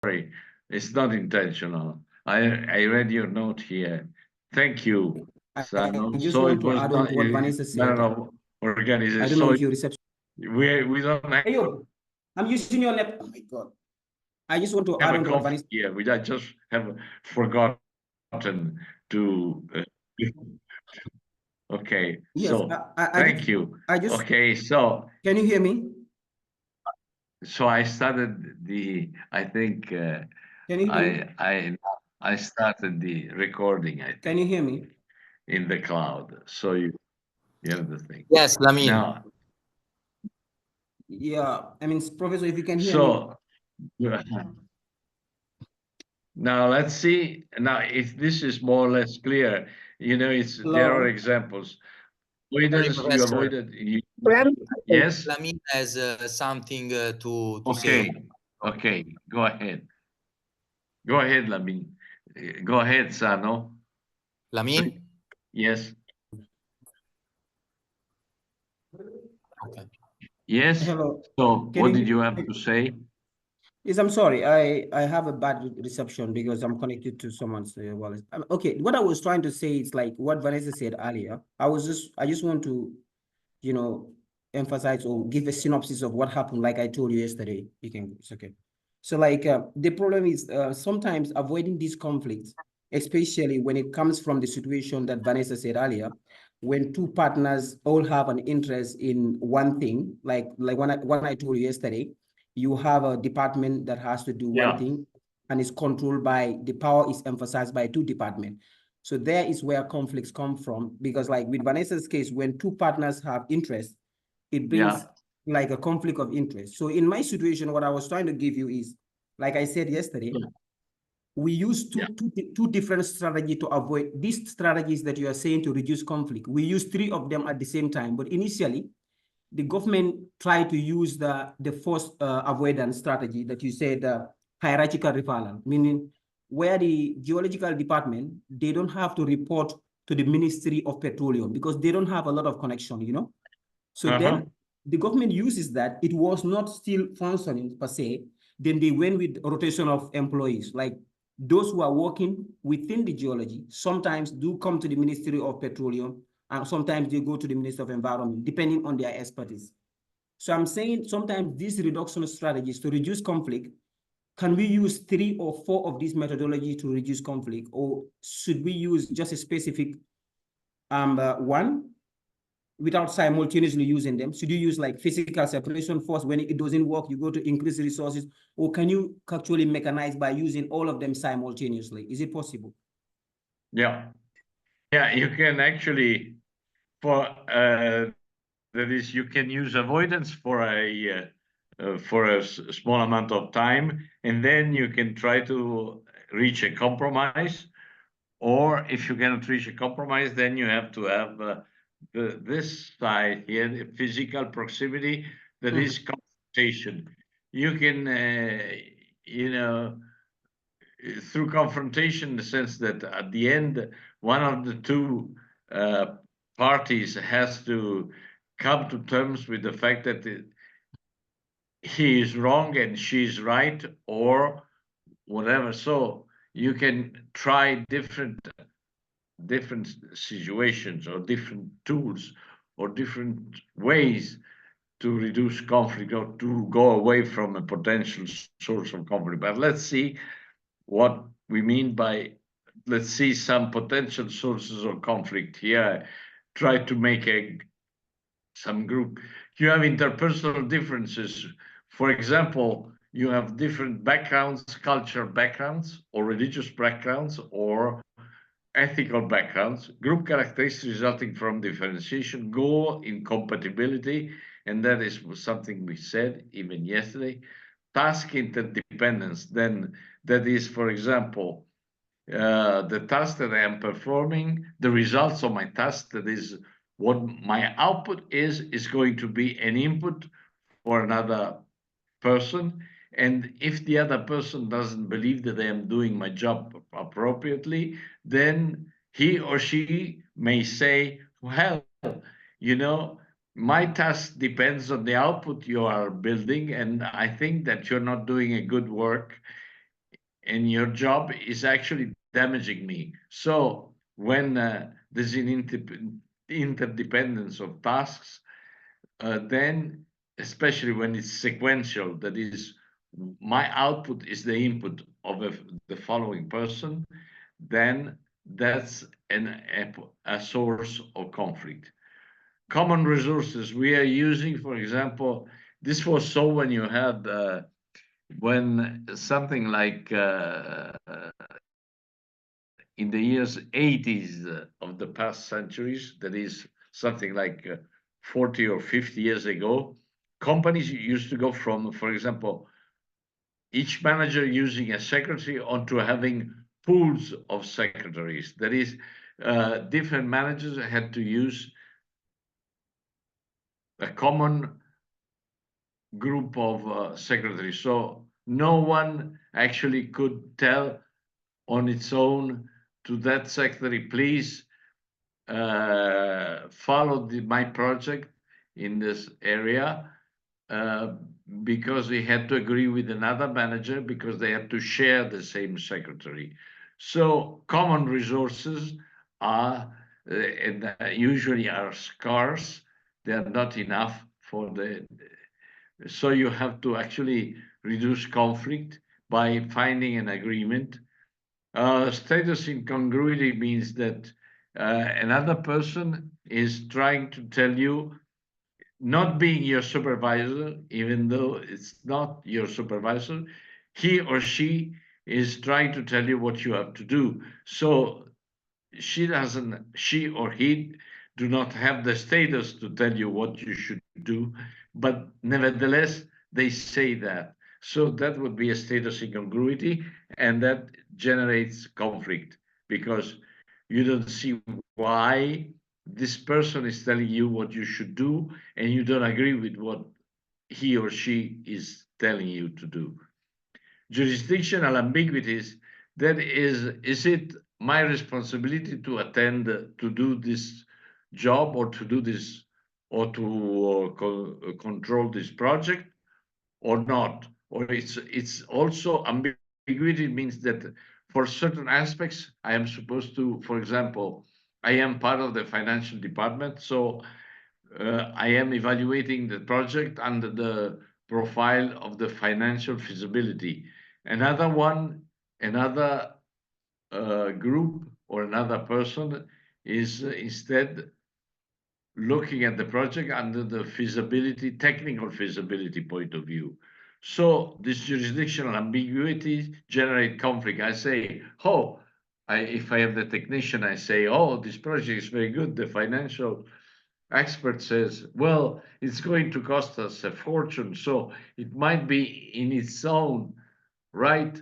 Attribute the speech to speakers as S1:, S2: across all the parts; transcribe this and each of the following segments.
S1: sorry. It's not intentional. I read your note here. Thank you,
S2: I
S1: Sano.
S2: just
S1: So
S2: want
S1: it
S2: to
S1: was
S2: add on
S1: not
S2: to what
S1: a
S2: Vanessa said.
S1: matter of organization.
S2: I don't know
S1: So
S2: if your reception.
S1: we don't have
S2: Hey, yo, I'm using your laptop. Oh my God. I just want to add
S1: a
S2: on to what Vanessa.
S1: conflict here. We just have forgotten to. Okay,
S2: Yes,
S1: so thank you.
S2: I just,
S1: Okay, so
S2: can you hear me?
S1: I started the. I think
S2: Can you hear me?
S1: I started the recording. I
S2: Can
S1: think
S2: you hear me?
S1: in the cloud. So you have the thing
S3: Yes, Lamin.
S1: now.
S2: Yeah, I mean, Professor, if you can hear me.
S1: So now let's see. Now, if this is more or less clear, there are
S2: Hello.
S1: examples.
S3: Sorry,
S1: Avoidance, you
S3: Professor.
S1: avoided. Yes.
S3: Lamin has something to say.
S1: Okay. Okay. Go ahead. Go ahead, Lamin. Go ahead, Sano.
S3: Lamin?
S1: Yes.
S3: Okay.
S1: Yes.
S2: Hello.
S1: So,
S2: Can
S1: what
S2: you
S1: did you
S2: hear
S1: have
S2: me?
S1: to say?
S2: Yes, I'm sorry. I have a bad reception because I'm connected to someone's wallet. Okay, what I was trying to say is like what Vanessa said earlier. I just want to, you know, emphasize or give a synopsis of what happened. Like I told you yesterday. You can. It's okay. So like the problem is sometimes avoiding these conflicts, especially when it comes from the situation that Vanessa said earlier, when two partners all have an interest in one thing, like when I told you yesterday, you have a department that has to do one
S1: Yeah.
S2: thing and is controlled by the power is emphasized by two departments. So there is where conflicts come from because like with Vanessa's case, when two partners have interest, it brings like a conflict of interest. So in my situation, what I was trying to give you is, like I said yesterday, we use two different strategies to avoid these strategies that you are saying to reduce conflict. We use three of them at the same time, but initially the government tried to use the force avoidance strategy that you said, hierarchical referral, meaning where the geological department, they don't have to report to the Ministry of Petroleum because they don't have a lot of connection, you know? So then the government uses that. It was not still functioning per se. Then they went with rotation of employees, like those who are working within the geology sometimes do come to the Ministry of Petroleum and sometimes they go to the Ministry of Environment, depending on their expertise. So I'm saying sometimes these reduction strategies to reduce conflict, can we use 3 or 4 of these methodologies to reduce conflict, or should we use just a specific one without simultaneously using them? Should you use like physical separation force? When it doesn't work, you go to increase resources, or can you actually mechanize by using all of them simultaneously? Is it possible?
S1: Yeah. Yeah. You can actually that is, you can use avoidance for a small amount of time, and then you can try to reach a compromise. Or if you cannot reach a compromise, then you have to have this side here, the physical proximity, that is confrontation. You can, through confrontation, in the sense that at the end, one of the two parties has to come to terms with the fact that he is wrong and she is right, or whatever. So you can try different situations or different tools or different ways to reduce conflict or to go away from a potential source of conflict. But let's see what we mean by, let's see some potential sources of conflict here. Try to make some group. You have interpersonal differences. For example, you have different backgrounds, cultural backgrounds, or religious backgrounds, or ethical backgrounds, group characteristics resulting from differentiation, goal incompatibility, and that is something we said even yesterday. Task interdependence, then that is, for example, the task that I am performing, the results of my task, that is what my output is going to be an input for another person. And if the other person doesn't believe that I am doing my job appropriately, then he or she may say, well, you know, my task depends on the output you are building, and I think that you're not doing a good work and your job is actually damaging me. So when there's an interdependence of tasks, then especially when it's sequential, that is, my output is the input of the following person, then that's a source of conflict. Common resources we are using, for example, this was so when you had when something like in the years 80s of the past centuries, that is something like 40 or 50 years ago, companies used to go from, for example, each manager using a secretary onto having pools of secretaries. That is, different managers had to use a common group of secretaries. So no one actually could tell on its own to that secretary, please follow my project in this area, because he had to agree with another manager because they had to share the same secretary. So common resources are and usually are scarce. They are not enough for the. So you have to actually reduce conflict by finding an agreement. Status incongruity means that another person is trying to tell you, not being your supervisor, even though it's not your supervisor, he or she is trying to tell you what you have to do. So she or he do not have the status to tell you what you should do, but nevertheless, they say that. So that would be a status incongruity, and that generates conflict because you don't see why this person is telling you what you should do, and you don't agree with what he or she is telling you to do. Jurisdictional ambiguities, that is it my responsibility to attend, to do this job, or to do this, or to control this project, or not? Or it's also ambiguity means that for certain aspects, I am supposed to, for example, I am part of the financial department, so I am evaluating the project under the profile of the financial feasibility. Another one, another group or another person is instead looking at the project under the feasibility, technical feasibility point of view. So this jurisdictional ambiguity generate conflict. I say, oh, if I am the technician, I say, oh, this project is very good. The financial expert says, well, it's going to cost us a fortune, so it might be in its own right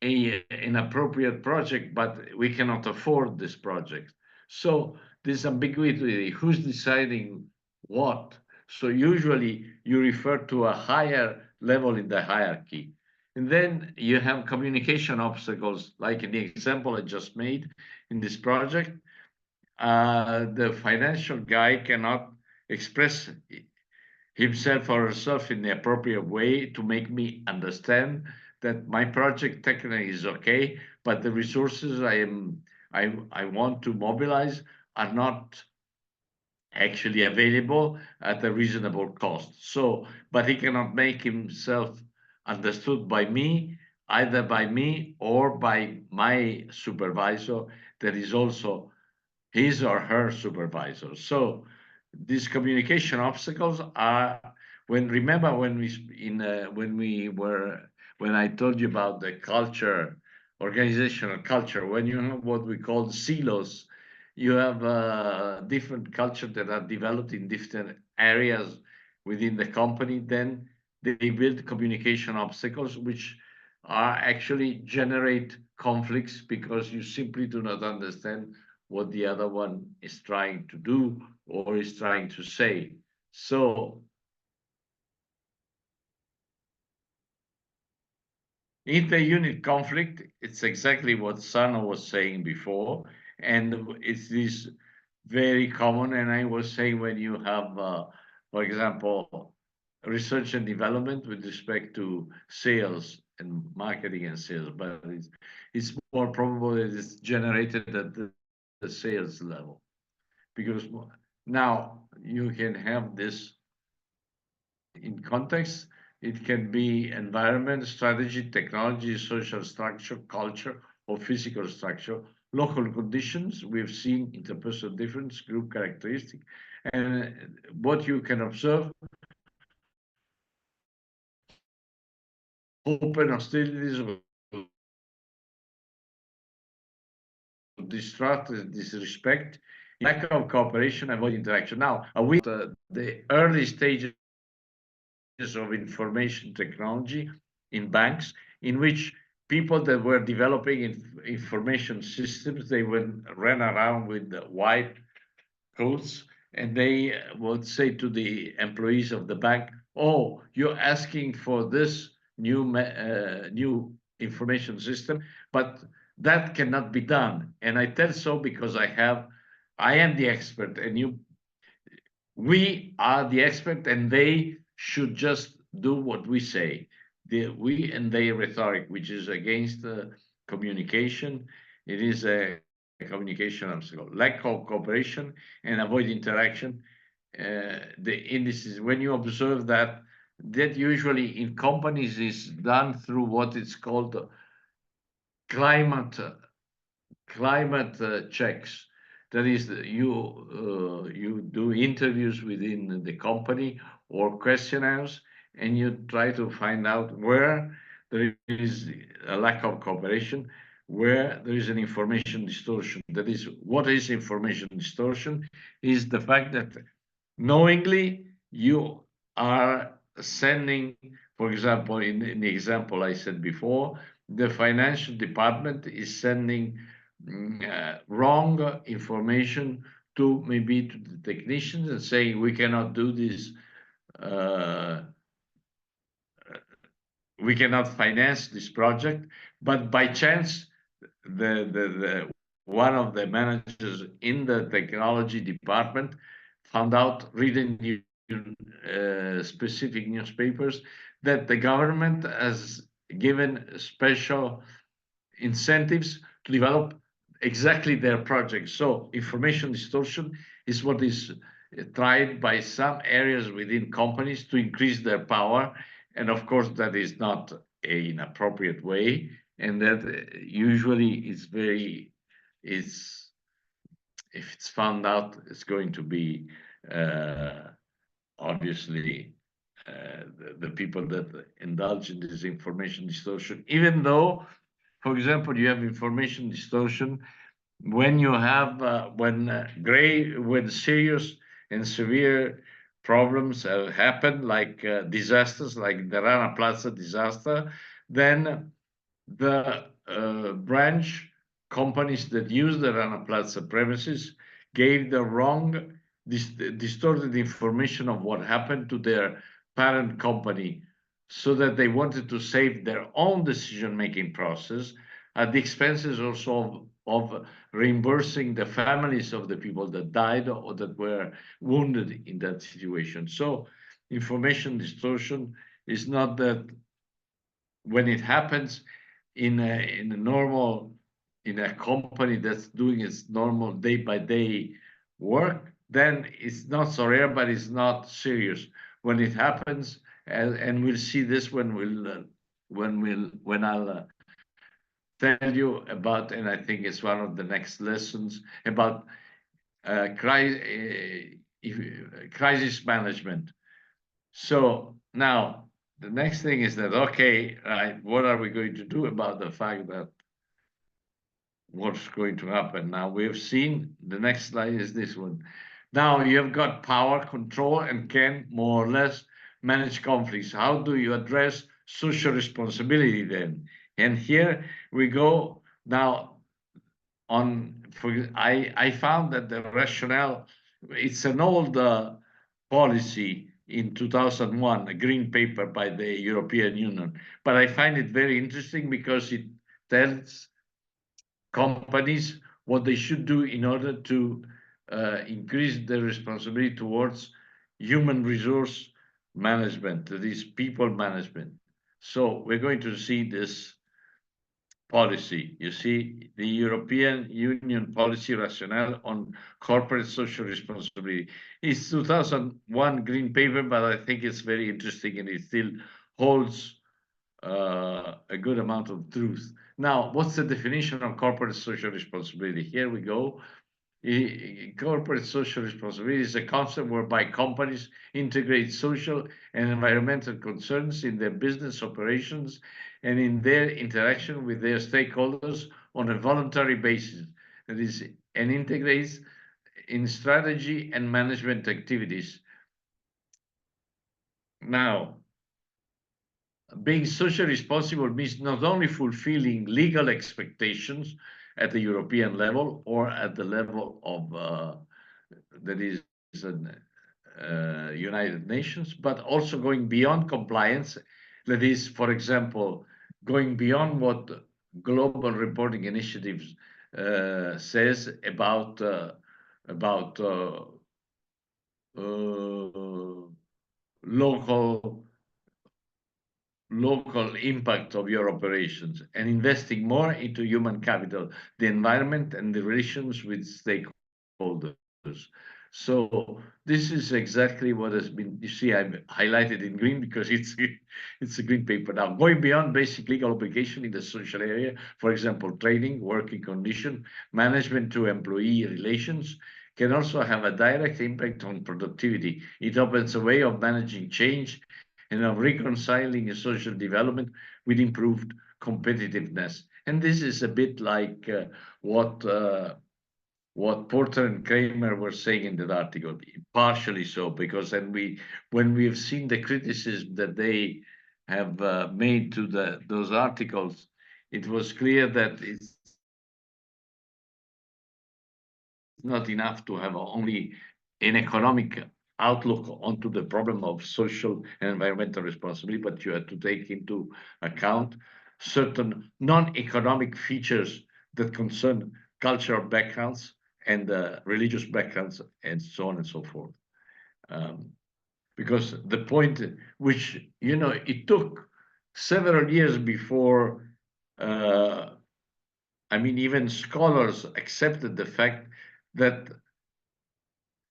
S1: an appropriate project, but we cannot afford this project. So this ambiguity, who's deciding what? So usually you refer to a higher level in the hierarchy. And then you have communication obstacles, like in the example I just made in this project. The financial guy cannot express himself or herself in the appropriate way to make me understand that my project technically is okay, but the resources I want to mobilize are not actually available at a reasonable cost. So, but he cannot make himself understood by me, either by me or by my supervisor that is also his or her supervisor. So these communication obstacles are remember when when I told you about the culture, organizational culture, when you have what we call silos, you have different culture that are developed in different areas within the company. Then they build communication obstacles which are actually generate conflicts because you simply do not understand what the other one is trying to do or is trying to say. So inter-unit conflict, it's exactly what Sano was saying before, and it is very common. And I was saying when you have, for example, research and development with respect to sales and marketing and sales, but it's more probable that it's generated at the sales level, because now you can have this in context. It can be environment, strategy, technology, social structure, culture, or physical structure, local conditions. We've seen interpersonal difference, group characteristic, and what you can observe: open hostilities, distrust, disrespect, lack of cooperation, avoid interaction. Now, with the early stages of information technology in banks, in which people that were developing information systems, they ran around with white coats, and they would say to the employees of the bank, "Oh, you're asking for this new information system, but that cannot be done." And I tell so because I am the expert, and we are the expert, and they should just do what we say. The we and they rhetoric, which is against communication. It is a communication obstacle. Lack of cooperation and avoid interaction. The indices, when you observe that, that usually in companies is done through what is called climate checks. That is, you do interviews within the company or questionnaires, and you try to find out where there is a lack of cooperation, where there is an information distortion. That is, what is information distortion? Is the fact that knowingly you are sending, for example, in the example I said before, the financial department is sending wrong information to maybe to the technicians and saying we cannot do this, we cannot finance this project, but by chance the one of the managers in the technology department found out, reading specific newspapers, that the government has given special incentives to develop exactly their project. So information distortion is what is tried by some areas within companies to increase their power. And of course, that is not an appropriate way. And that usually is, if it's found out, it's going to be obviously the people that indulge in this information distortion, even though, for example, you have information distortion when you have when serious and severe problems have happened, like disasters, like the Rana Plaza disaster. Then the branch companies that use the Rana Plaza premises gave the wrong, distorted information of what happened to their parent company, so that they wanted to save their own decision-making process at the expenses also of reimbursing the families of the people that died or that were wounded in that situation. So information distortion is not that when it happens in a company that's doing its normal day-by-day work, then it's not so rare, but it's not serious. When it happens, and we'll see this when I'll tell you about, and I think it's one of the next lessons about crisis management. So now the next thing is that, okay, right, what are we going to do about the fact that what's going to happen? Now we've seen, the next slide is this one. Now you've got power, control, and can more or less manage conflicts. How do you address social responsibility then? And here we go now on, I found that the rationale, it's an old policy in 2001, a green paper by the European Union. But I find it very interesting because it tells companies what they should do in order to increase their responsibility towards human resource management, that is people management. So we're going to see this policy. You see, the European Union policy rationale on corporate social responsibility. It's 2001 green paper, but I think it's very interesting and it still holds a good amount of truth. Now, what's the definition of corporate social responsibility? Here we go. Corporate social responsibility is a concept whereby companies integrate social and environmental concerns in their business operations and in their interaction with their stakeholders on a voluntary basis. That is, and integrates in strategy and management activities. Now, being socially responsible means not only fulfilling legal expectations at the European level or at the level of that is United Nations, but also going beyond compliance. That is, for example, going beyond what Global Reporting Initiatives says about local impact of your operations and investing more into human capital, the environment, and the relations with stakeholders. So this is exactly what has been, you see, I've highlighted in green because it's a green paper. Now, going beyond basic legal obligation in the social area, for example, training, working condition, management to employee relations, can also have a direct impact on productivity. It opens a way of managing change and of reconciling social development with improved competitiveness. And this is a bit like what Porter and Kramer were saying in that article, partially so, because when we have seen the criticism that they have made to those articles, it was clear that it's not enough to have only an economic outlook onto the problem of social and environmental responsibility, but you have to take into account certain non-economic features that concern cultural backgrounds and religious backgrounds and so on and so forth. Because the point which, you know, it took several years before, I mean, even scholars accepted the fact that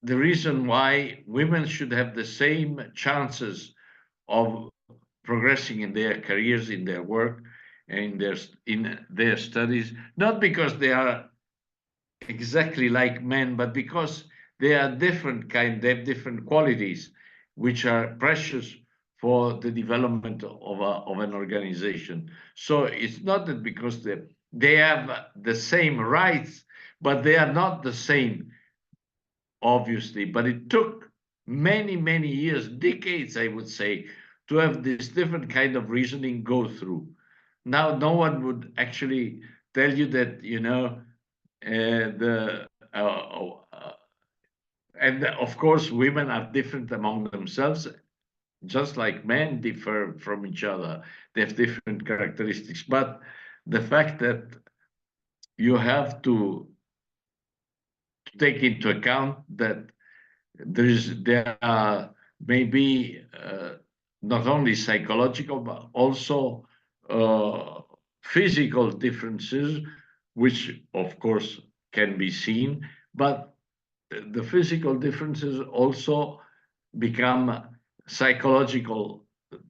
S1: the reason why women should have the same chances of progressing in their careers, in their work, and in their studies, not because they are exactly like men, but because they are different kind, they have different qualities, which are precious for the development of an organization. So it's not that because they have the same rights, but they are not the same, obviously. But it took many, many years, decades, I would say, to have this different kind of reasoning go through. Now, no one would actually tell you that, you know, and of course, women are different among themselves, just like men differ from each other. They have different characteristics. But the fact that you have to take into account that there are maybe not only psychological, but also physical differences, which of course can be seen, but the physical differences also become psychological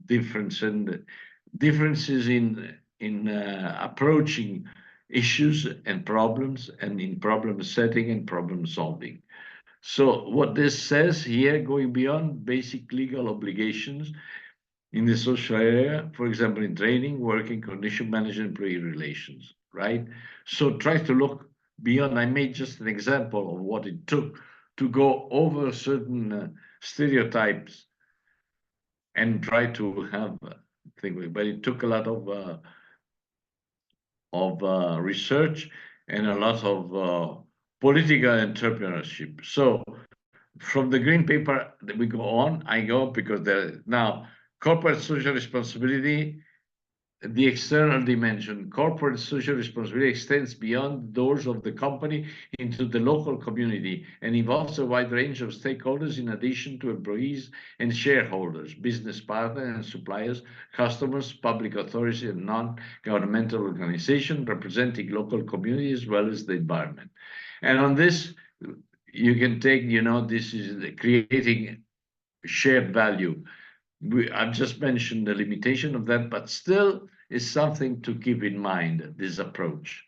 S1: difference and differences in approaching issues and problems and in problem setting and problem solving. So what this says here, going beyond basic legal obligations in the social area, for example, in training, working condition management, employee relations, right? So try to look beyond. I made just an example of what it took to go over certain stereotypes and try to have things, but it took a lot of research and a lot of political entrepreneurship. So from the green paper that we go on, I go because now corporate social responsibility the external dimension. Corporate social responsibility extends beyond the doors of the company into the local community and involves a wide range of stakeholders in addition to employees and shareholders, business partners and suppliers, customers, public authorities, and non-governmental organizations representing local communities as well as the environment. And on this, you can take, this is creating shared value. I've just mentioned the limitation of that, but still is something to keep in mind, this approach.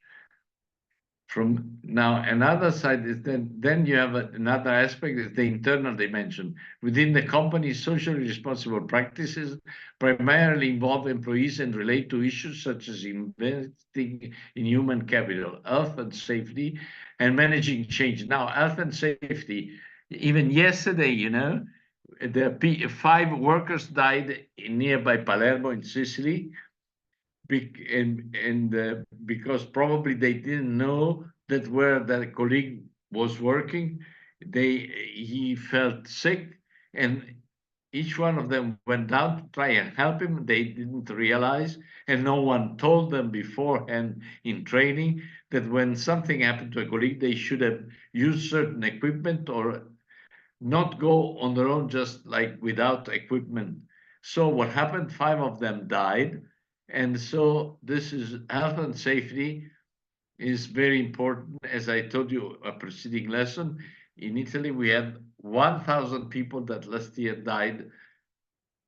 S1: From now, another side is then you have another aspect is the internal dimension. Within the company, socially responsible practices primarily involve employees and relate to issues such as investing in human capital, health and safety, and managing change. Now, health and safety, even yesterday, the 5 workers died in nearby Palermo in Sicily, because probably they didn't know that where their colleague was working, he felt sick, and each one of them went down to try and help him. They didn't realize, and no one told them beforehand in training, that when something happened to a colleague, they should have used certain equipment or not go on their own, just like without equipment. So what happened? 5 of them died. And so this is health and safety is very important. As I told you, a preceding lesson, in Italy, we had 1,000 people that last year died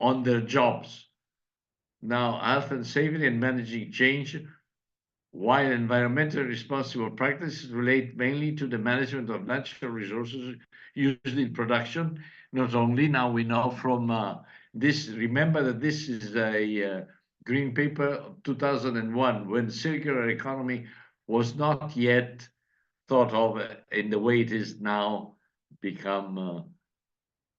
S1: on their jobs. Now, health and safety and managing change, while environmentally responsible practices relate mainly to the management of natural resources used in production, not only. Now we know from this, remember that this is a green paper of 2001, when circular economy was not yet thought of in the way it is now become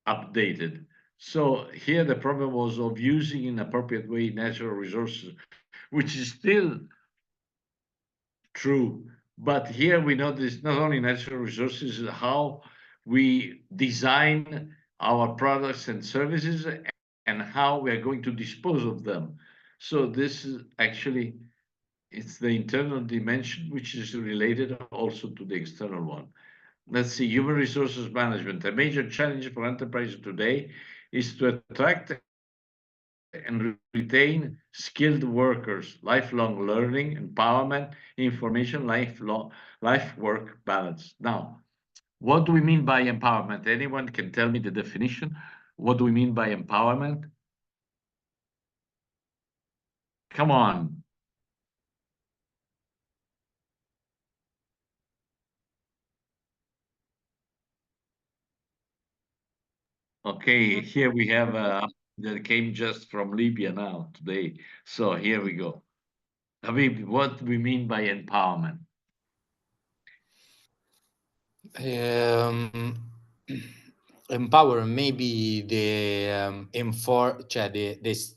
S1: updated. So here the problem was of using in appropriate way natural resources, which is still true. But here we notice not only natural resources, how we design our products and services and how we are going to dispose of them. So this is actually, it's the internal dimension, which is related also to the external one. Let's see, human resources management. A major challenge for enterprises today is to attract and retain skilled workers, lifelong learning, empowerment, information, life-work balance. Now, what do we mean by empowerment? Anyone can tell me the definition? What do we mean by empowerment? Come on. Okay, here we have that came just from Libya now today. So here we go. Habib, what do we mean by empowerment?
S3: Empower maybe the is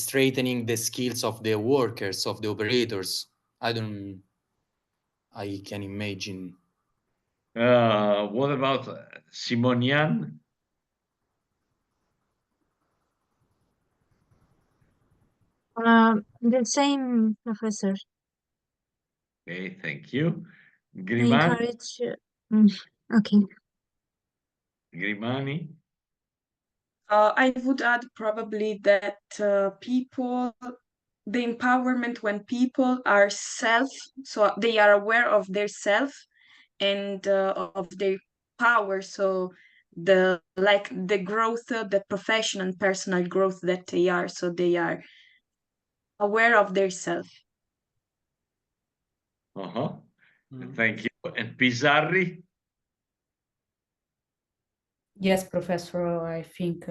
S3: strengthening the skills of the workers, of the operators. I can imagine.
S1: What about Simonian?
S4: The same, Professor.
S1: Okay, thank you.
S4: I
S1: Grimani?
S4: encourage. Okay.
S1: Grimani?
S5: I would add probably that people, the empowerment when people are so they are aware of their self and of their power. So the growth, the professional and personal growth that they are. So they are aware of their self.
S1: Thank you. And Pizarri?
S6: Yes, Professor, I think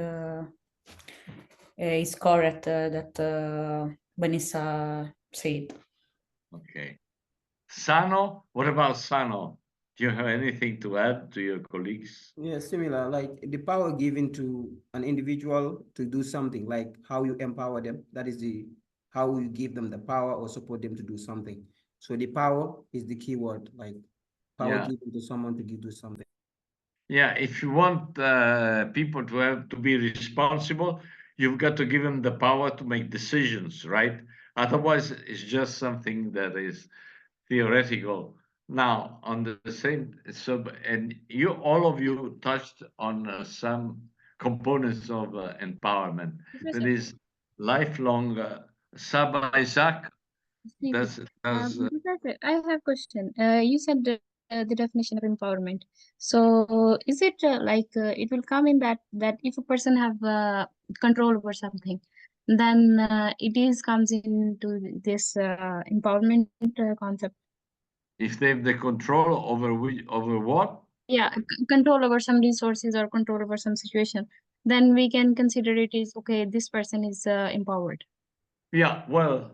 S6: it's correct that Vanessa said.
S1: Okay. Sano? What about Sano? Do you have anything to add to your colleagues?
S2: Yeah, similar, like the power given to an individual to do something, like how you empower them. That is how you give them the power or support them to do something. So the power is the key word, like power given to someone to do something.
S1: Yeah, if you want people to be responsible, you've got to give them the power to make decisions, right? Otherwise, it's just something that is theoretical. Now, on the same, so, and you, all of you touched on some components of empowerment. That is lifelong, Saba Isaac, does,
S7: Professor, I have question. You said the definition of empowerment. So is it it will come in that if a person have control over something, then it is comes into this empowerment concept.
S1: if they have the control over over what?
S7: Yeah, control over some resources or control over some situation, then we can consider it is okay. This person is empowered.
S1: Yeah, well,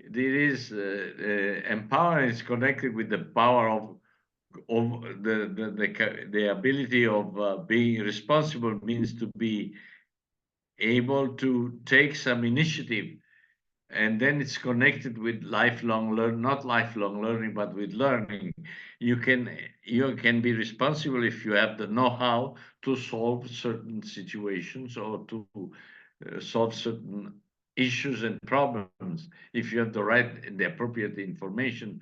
S1: there is empowerment is connected with the power of the ability of being responsible, means to be able to take some initiative, and then it's connected with lifelong learn, not lifelong learning, but with learning. You can be responsible if you have the know-how to solve certain situations or to solve certain issues and problems, if you have the right and the appropriate information.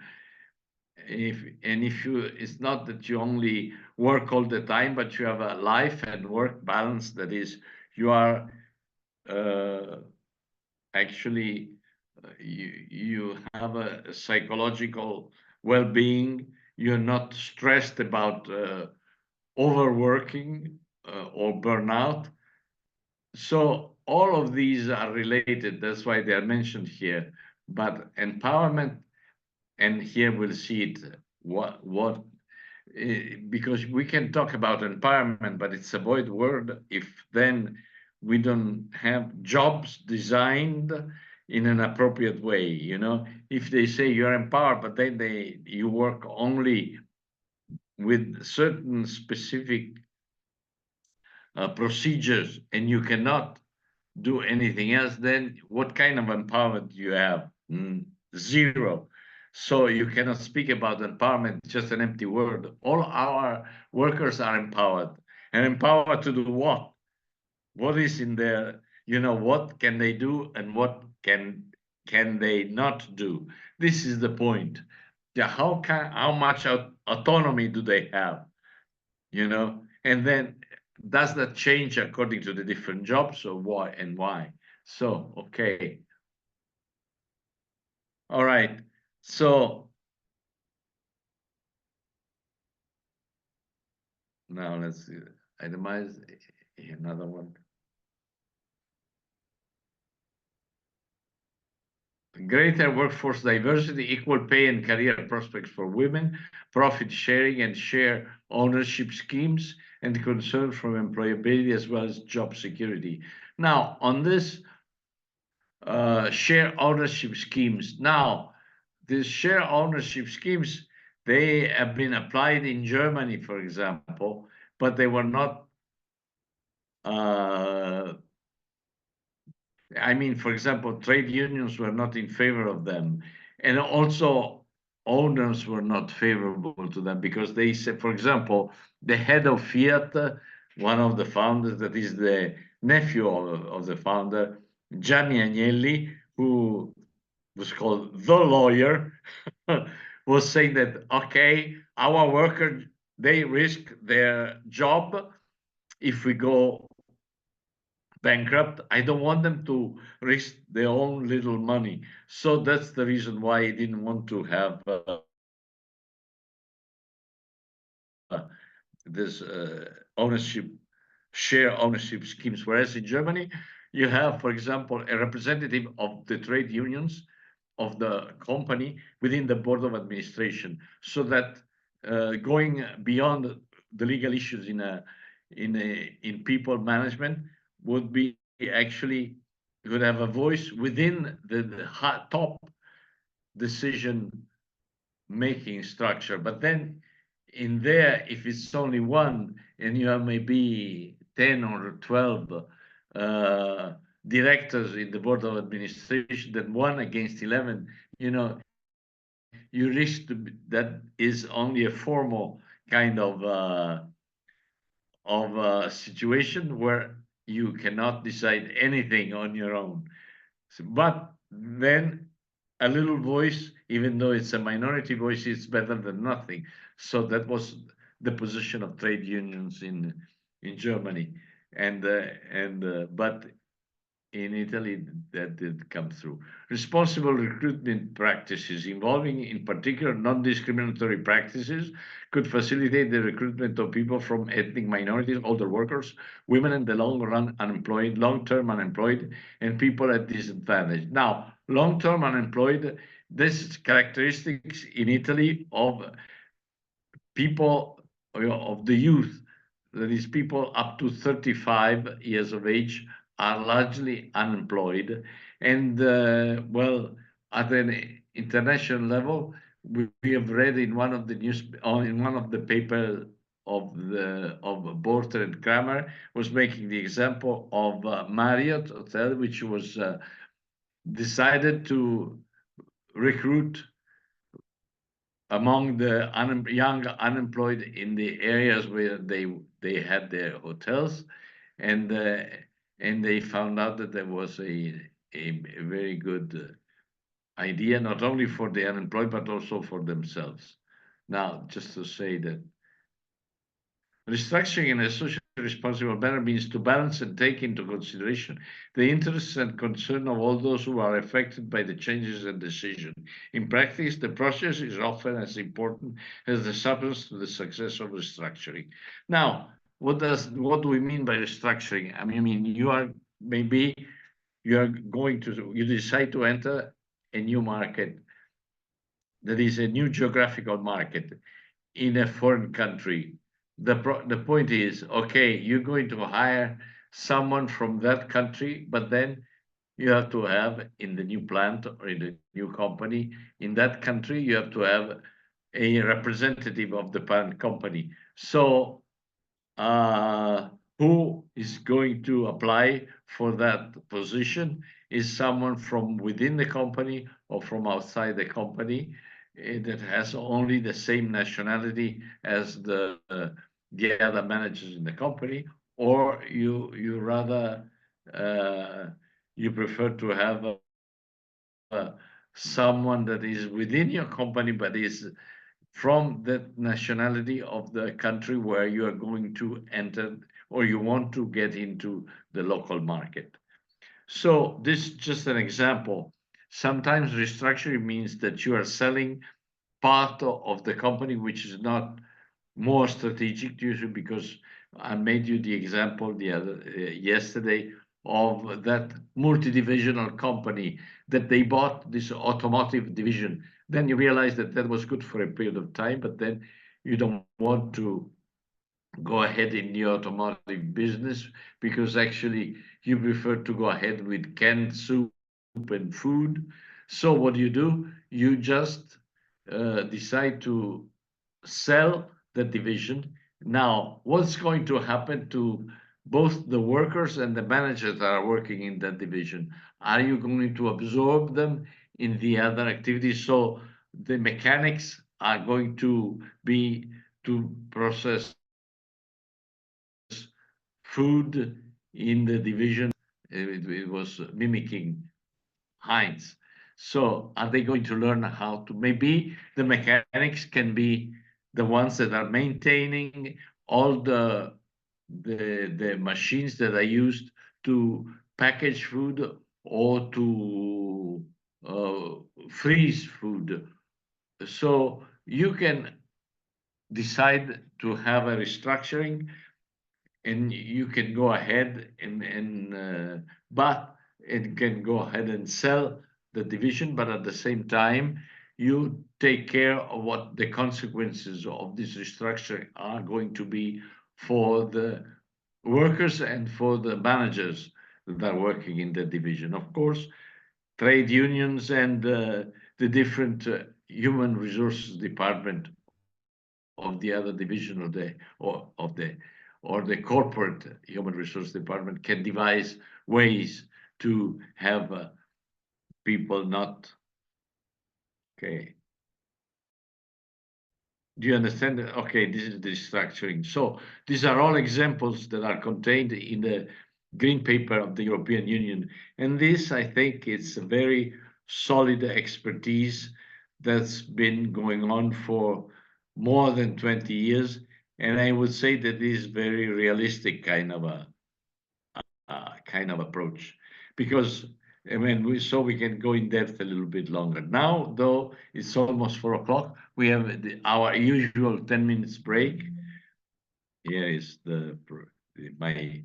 S1: If you, it's not that you only work all the time, but you have a life and work balance, that is, you are actually you have a psychological well-being. You're not stressed about overworking or burnout. So all of these are related. That's why they are mentioned here. But empowerment, and here we'll see it, because we can talk about empowerment, but it's a void word if then we don't have jobs designed in an appropriate way. You know, if they say you're empowered, but then you work only with certain specific procedures and you cannot do anything else, then what kind of empowerment do you have? Zero. So you cannot speak about empowerment, just an empty word. All our workers are empowered. And empowered to do what? What is in there? You know, what can they do and what can they not do? This is the point. Yeah, how much autonomy do they have? You know, and then does that change according to the different jobs, or why and why? So, okay. All right. So now let's itemize another one. Greater workforce diversity, equal pay and career prospects for women, profit sharing and share ownership schemes, and concern from employability as well as job security. Now, on this share ownership schemes, now, these share ownership schemes, they have been applied in Germany, for example, but they were not, I mean, for example, trade unions were not in favor of them. And also owners were not favorable to them, because they said, for example, the head of Fiat, one of the founders, that is the nephew of the founder, Gianni Agnelli, who was called the lawyer, was saying that, okay, our workers, they risk their job if we go bankrupt. I don't want them to risk their own little money. So that's the reason why I didn't want to have this share ownership schemes. Whereas in Germany, you have, for example, a representative of the trade unions of the company within the board of administration, so that going beyond the legal issues in people management would be actually would have a voice within the top decision making structure. But then in there, if it's only one and you have maybe 10 or 12 directors in the board of administration, then 1 against 11, you know, you risk that is only a formal kind of situation where you cannot decide anything on your own. But then a little voice, even though it's a minority voice, it's better than nothing. So that was the position of trade unions in Germany, but in Italy that did come through. Responsible recruitment practices involving, in particular, non-discriminatory practices could facilitate the recruitment of people from ethnic minorities, older workers, women in the long-run unemployed, long-term unemployed, and people at disadvantage. Now, long-term unemployed, this is characteristics in Italy of people, of the youth, that is, people up to 35 years of age are largely unemployed. And well, at an international level, we have read in one of the in one of the paper of Borter and Kramer was making the example of Marriott Hotel, which was decided to recruit among the young unemployed in the areas where they had their hotels, and they found out that there was a very good idea, not only for the unemployed but also for themselves. Now, just to say that restructuring in a socially responsible manner means to balance and take into consideration the interests and concern of all those who are affected by the changes and decision. In practice, the process is often as important as the substance to the success of restructuring. Now, what do we mean by restructuring? I mean, you decide to enter a new market, that is a new geographical market in a foreign country. The point is, okay, you're going to hire someone from that country, but then you have to have in the new plant or in the new company in that country, you have to have a representative of the parent company. So who is going to apply for that position is someone from within the company or from outside the company that has only the same nationality as the other managers in the company, or you rather you prefer to have someone that is within your company but is from that nationality of the country where you are going to enter or you want to get into the local market. So this is just an example. Sometimes restructuring means that you are selling part of the company which is not more strategic to you, because I made you the example yesterday of that multi-divisional company that they bought this automotive division. Then you realize that that was good for a period of time, but then you don't want to go ahead in the automotive business because actually you prefer to go ahead with canned soup and food. So what do? You just decide to sell the division. Now, what's going to happen to both the workers and the managers that are working in that division? Are you going to absorb them in the other activities? So the mechanics are going to be to process food in the division. It was mimicking Heinz. So are they going to learn how to? Maybe the mechanics can be the ones that are maintaining all the machines that are used to package food or to freeze food. So you can decide to have a restructuring, and you can go ahead but it can go ahead and sell the division, but at the same time you take care of what the consequences of this restructuring are going to be for the workers and for the managers that are working in the division. Of course, trade unions and the different human resources department of the other division of the corporate human resource department can devise ways to have people not. Okay. Do you understand? Okay, this is the restructuring. So these are all examples that are contained in green paper of the European Union. And this, I think, it's a very solid expertise that's been going on for more than 20 years. And I would say that this is very realistic kind of approach, because I mean, we can go in depth a little bit longer. Now, though, it's almost 4 o'clock. We have our usual 10 minutes break. Here is my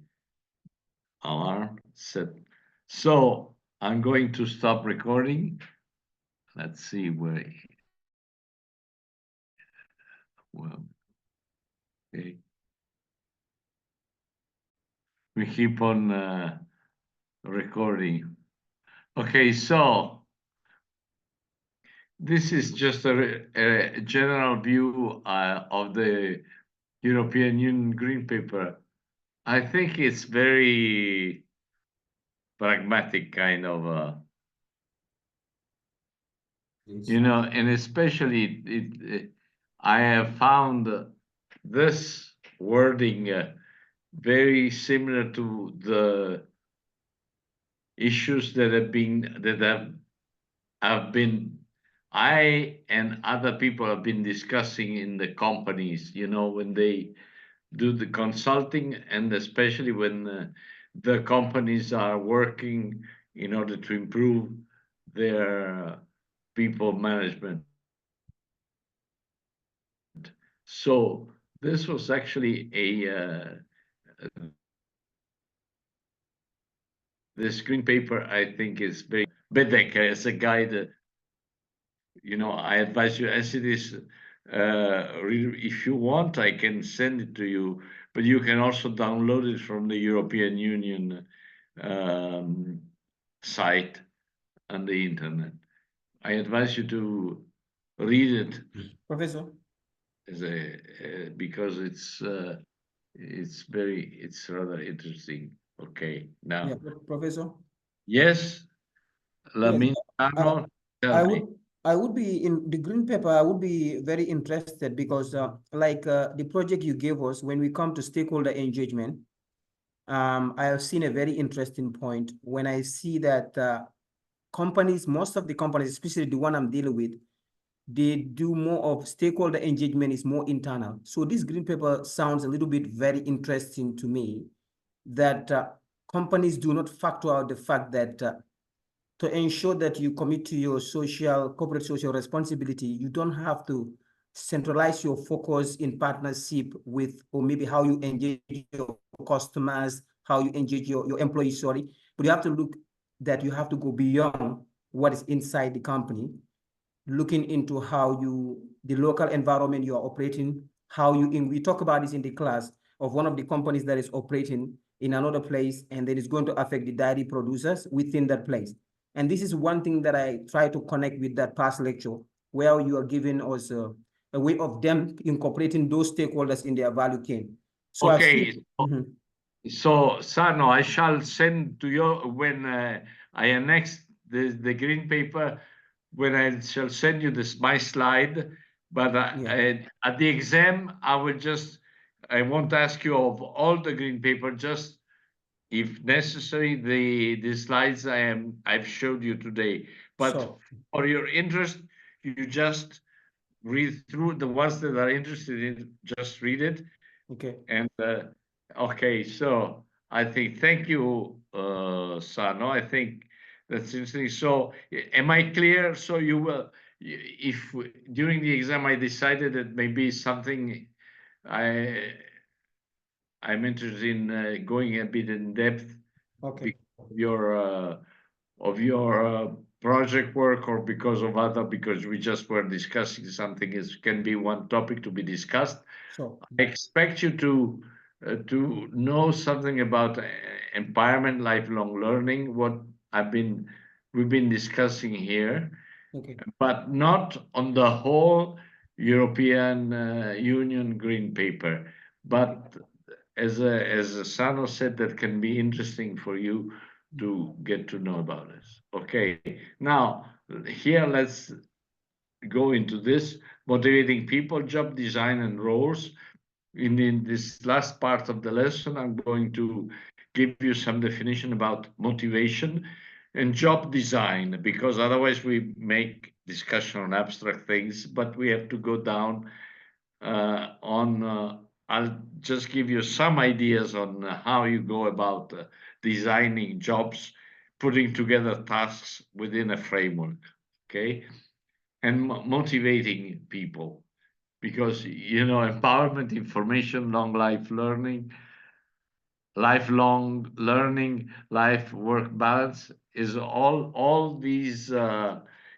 S1: alarm set. So I'm going to stop recording. Let's see where. Well, okay. We keep on recording. Okay, so this is just a general view of the European Union Green Paper. I think it's very pragmatic kind of, and especially I have found this wording very similar to the issues that have been I and other people have been discussing in the companies, when they do the consulting, and especially when the companies are working in order to improve their people management. So this was actually this green paper, I think, is very Bedek as a guide. I advise you, as it is, if you want, I can send it to you, but you can also download it from the European Union site on the internet. I advise you to read it,
S2: Professor.
S1: Because it's rather interesting. Okay, now.
S2: Yeah, Professor.
S1: Yes,
S2: Yes,
S1: Lamine,
S2: I would be in the green paper. I would be very interested because, the project you gave us, when we come to stakeholder engagement, I have seen a very interesting point when I see that most of the companies, especially the one I'm dealing with, they do more of stakeholder engagement is more internal. So this green paper sounds a little bit very interesting to me, that companies do not factor out the fact that to ensure that you commit to your corporate social responsibility, you don't have to centralize your focus in partnership with, or maybe how you engage your customers, how you engage your employees, but you have to look that you have to go beyond what is inside the company, looking into how the local environment you are operating, we talk about this in the class of one of the companies that is operating in another place, and that is going to affect the dairy producers within that place. And this is one thing that I try to connect with that past lecture, where you are giving us a way of them incorporating those stakeholders in their value chain. So
S1: okay. So, Sarno, I shall send to you when I annex the green paper, when I shall send you my slide. But at the exam, I won't ask you of all the green paper, just if necessary, the slides I've showed you today. But for your interest, you just read through the ones that are interested in, just read it.
S2: Okay.
S1: And okay, so I think, thank you, Sano. I think that's interesting. So am I clear? So you will, if during the exam I decided that maybe something I'm interested in going a bit in depth,
S2: okay,
S1: of your project work, or because we just were discussing something, can be one topic to be discussed.
S2: So
S1: I expect you to know something about empowerment, lifelong learning, what we've been discussing here,
S2: okay,
S1: but not on the whole European Union Green Paper, but as Sano said, that can be interesting for you to get to know about this. Okay, now here let's go into this motivating people, job design and roles. In this last part of the lesson, I'm going to give you some definition about motivation and job design, because otherwise we make discussion on abstract things, but we have to go down I'll just give you some ideas on how you go about designing jobs, putting together tasks within a framework, okay? And motivating people, because, you know, empowerment, information, long life learning, lifelong learning, life work balance is all these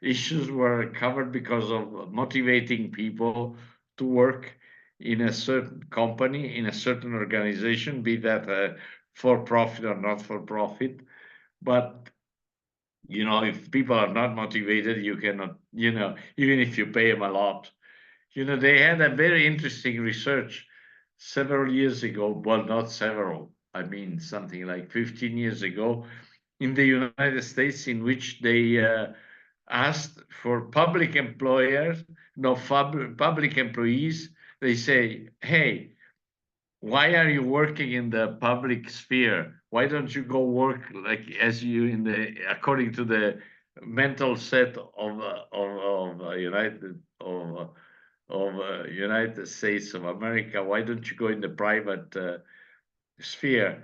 S1: issues were covered because of motivating people to work in a certain company, in a certain organization, be that for profit or not for profit. But you know, if people are not motivated, you cannot, you know, even if you pay them a lot. You know, they had a very interesting research several years ago, well, not several, I mean, something like 15 years ago in the United States, in which they asked for public employers, no, public employees, they say, hey, why are you working in the public sphere? Why don't you go work like as you in the, according to the mental set of United States of America? Why don't you go in the private sphere?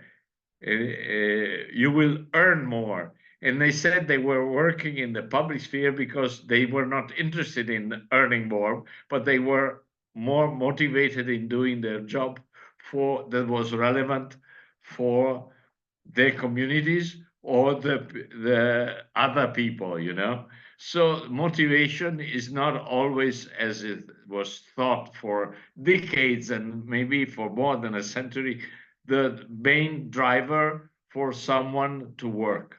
S1: You will earn more. And they said they were working in the public sphere because they were not interested in earning more, but they were more motivated in doing their job that was relevant for their communities or the other people, you know. So motivation is not always as it was thought for decades and maybe for more than a century, the main driver for someone to work.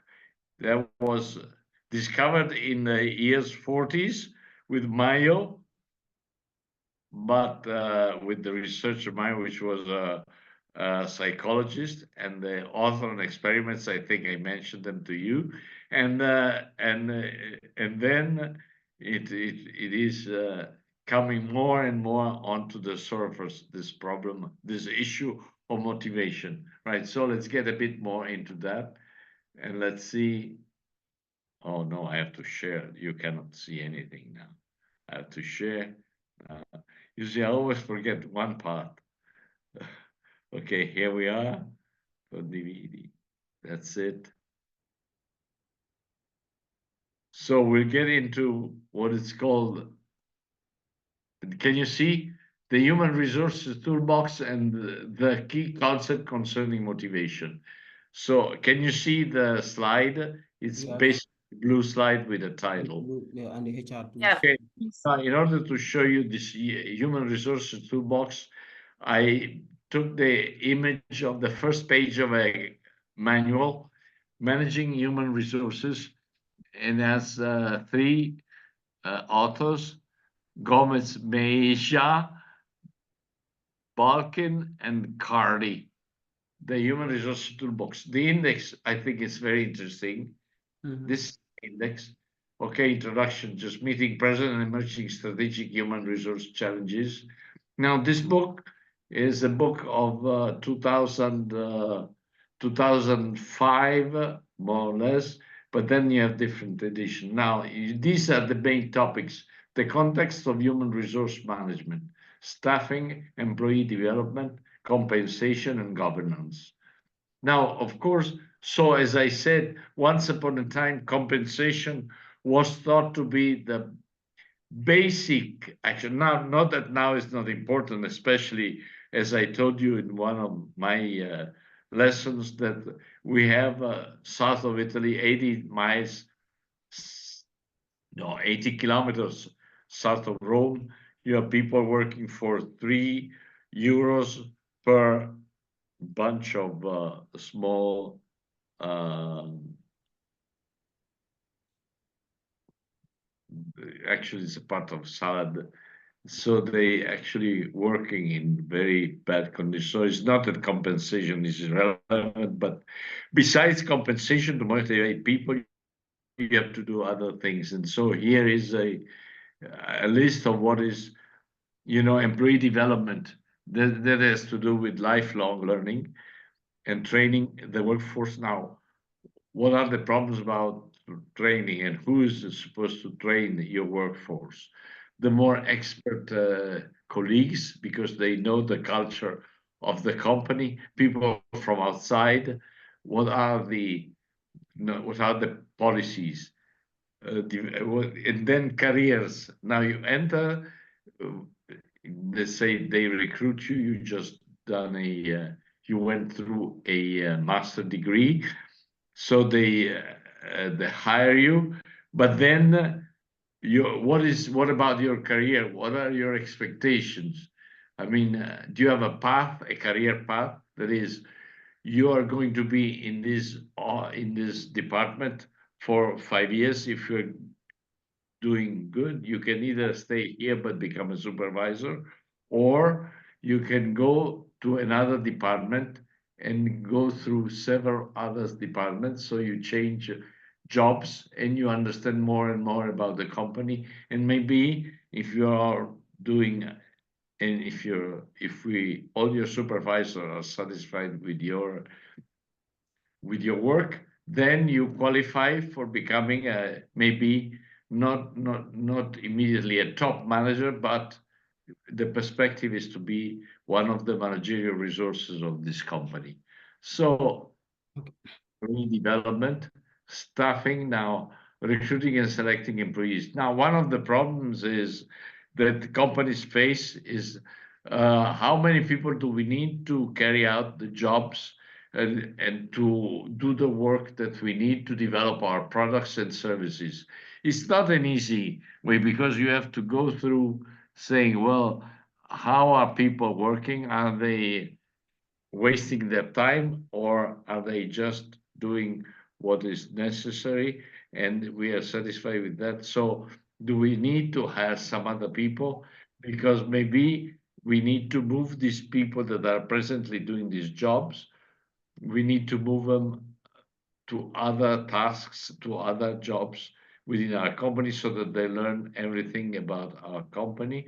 S1: That was discovered in the years 40s with Mayo, but with the researcher Mayo, which was a psychologist, and the author on experiments, I think I mentioned them to you, and then it is coming more and more onto the surface, this problem, this issue of motivation, right? So let's get a bit more into that, and let's see. Oh no, I have to share. You cannot see anything now. I have to share. You see, I always forget one part. Okay, here we are for DVD. That's it. So we'll get into what it's called. Can you see the human resources toolbox and the key concept concerning motivation? So can you see the slide? It's basically a blue slide with a title.
S2: Yeah, and the HR tools.
S6: Yeah.
S1: Okay. In order to show you this human resources toolbox, I took the image of the first page of a manual, Managing Human Resources, and has three authors, Gomez Mejia, Balkin, and Cardi. The Human Resources Toolbox. The index, I think, is very interesting. This index, okay, introduction, just meeting present and emerging strategic human resource challenges. Now, this book is a book of 2005, more or less, but then you have different editions. Now, these are the main topics: the context of human resource management, staffing, employee development, compensation, and governance. Now, of course, so as I said, once upon a time, compensation was thought to be the basic action. Now, not that now it's not important, especially as I told you in one of my lessons that we have south of Italy, 80 miles, no, 80 kilometers south of Rome. You have people working for €3 per bunch of small actually it's a part of salad, so they actually working in very bad conditions. So it's not that compensation is irrelevant, but besides compensation to motivate people, you have to do other things. And so here is a list of what is, you know, employee development that has to do with lifelong learning. and training the workforce. Now, what are the problems about training, and who is supposed to train your workforce? The more expert colleagues, because they know the culture of the company. People from outside, what are the policies? And then careers. Now you enter, let's say they recruit you, you just done you went through a master degree, so they hire you, but then what about your career? What are your expectations? I mean, do you have a path, a career path, that is, you are going to be in this department for 5 years? If you're doing good, you can either stay here but become a supervisor, or you can go to another department and go through several other departments. So you change jobs and you understand more and more about the company. And maybe if you are doing, and if all your supervisors are satisfied with your work, then you qualify for becoming maybe not immediately a top manager, but the perspective is to be one of the managerial resources of this company. So development, staffing, now recruiting and selecting employees. Now, one of the problems is that companies face is how many people do we need to carry out the jobs and to do the work that we need to develop our products and services. It's not an easy way, because you have to go through saying, well, how are people working? Are they wasting their time, or are they just doing what is necessary and we are satisfied with that? So do we need to hire some other people? Because maybe we need to move these people that are presently doing these jobs, we need to move them to other tasks, to other jobs within our company, so that they learn everything about our company.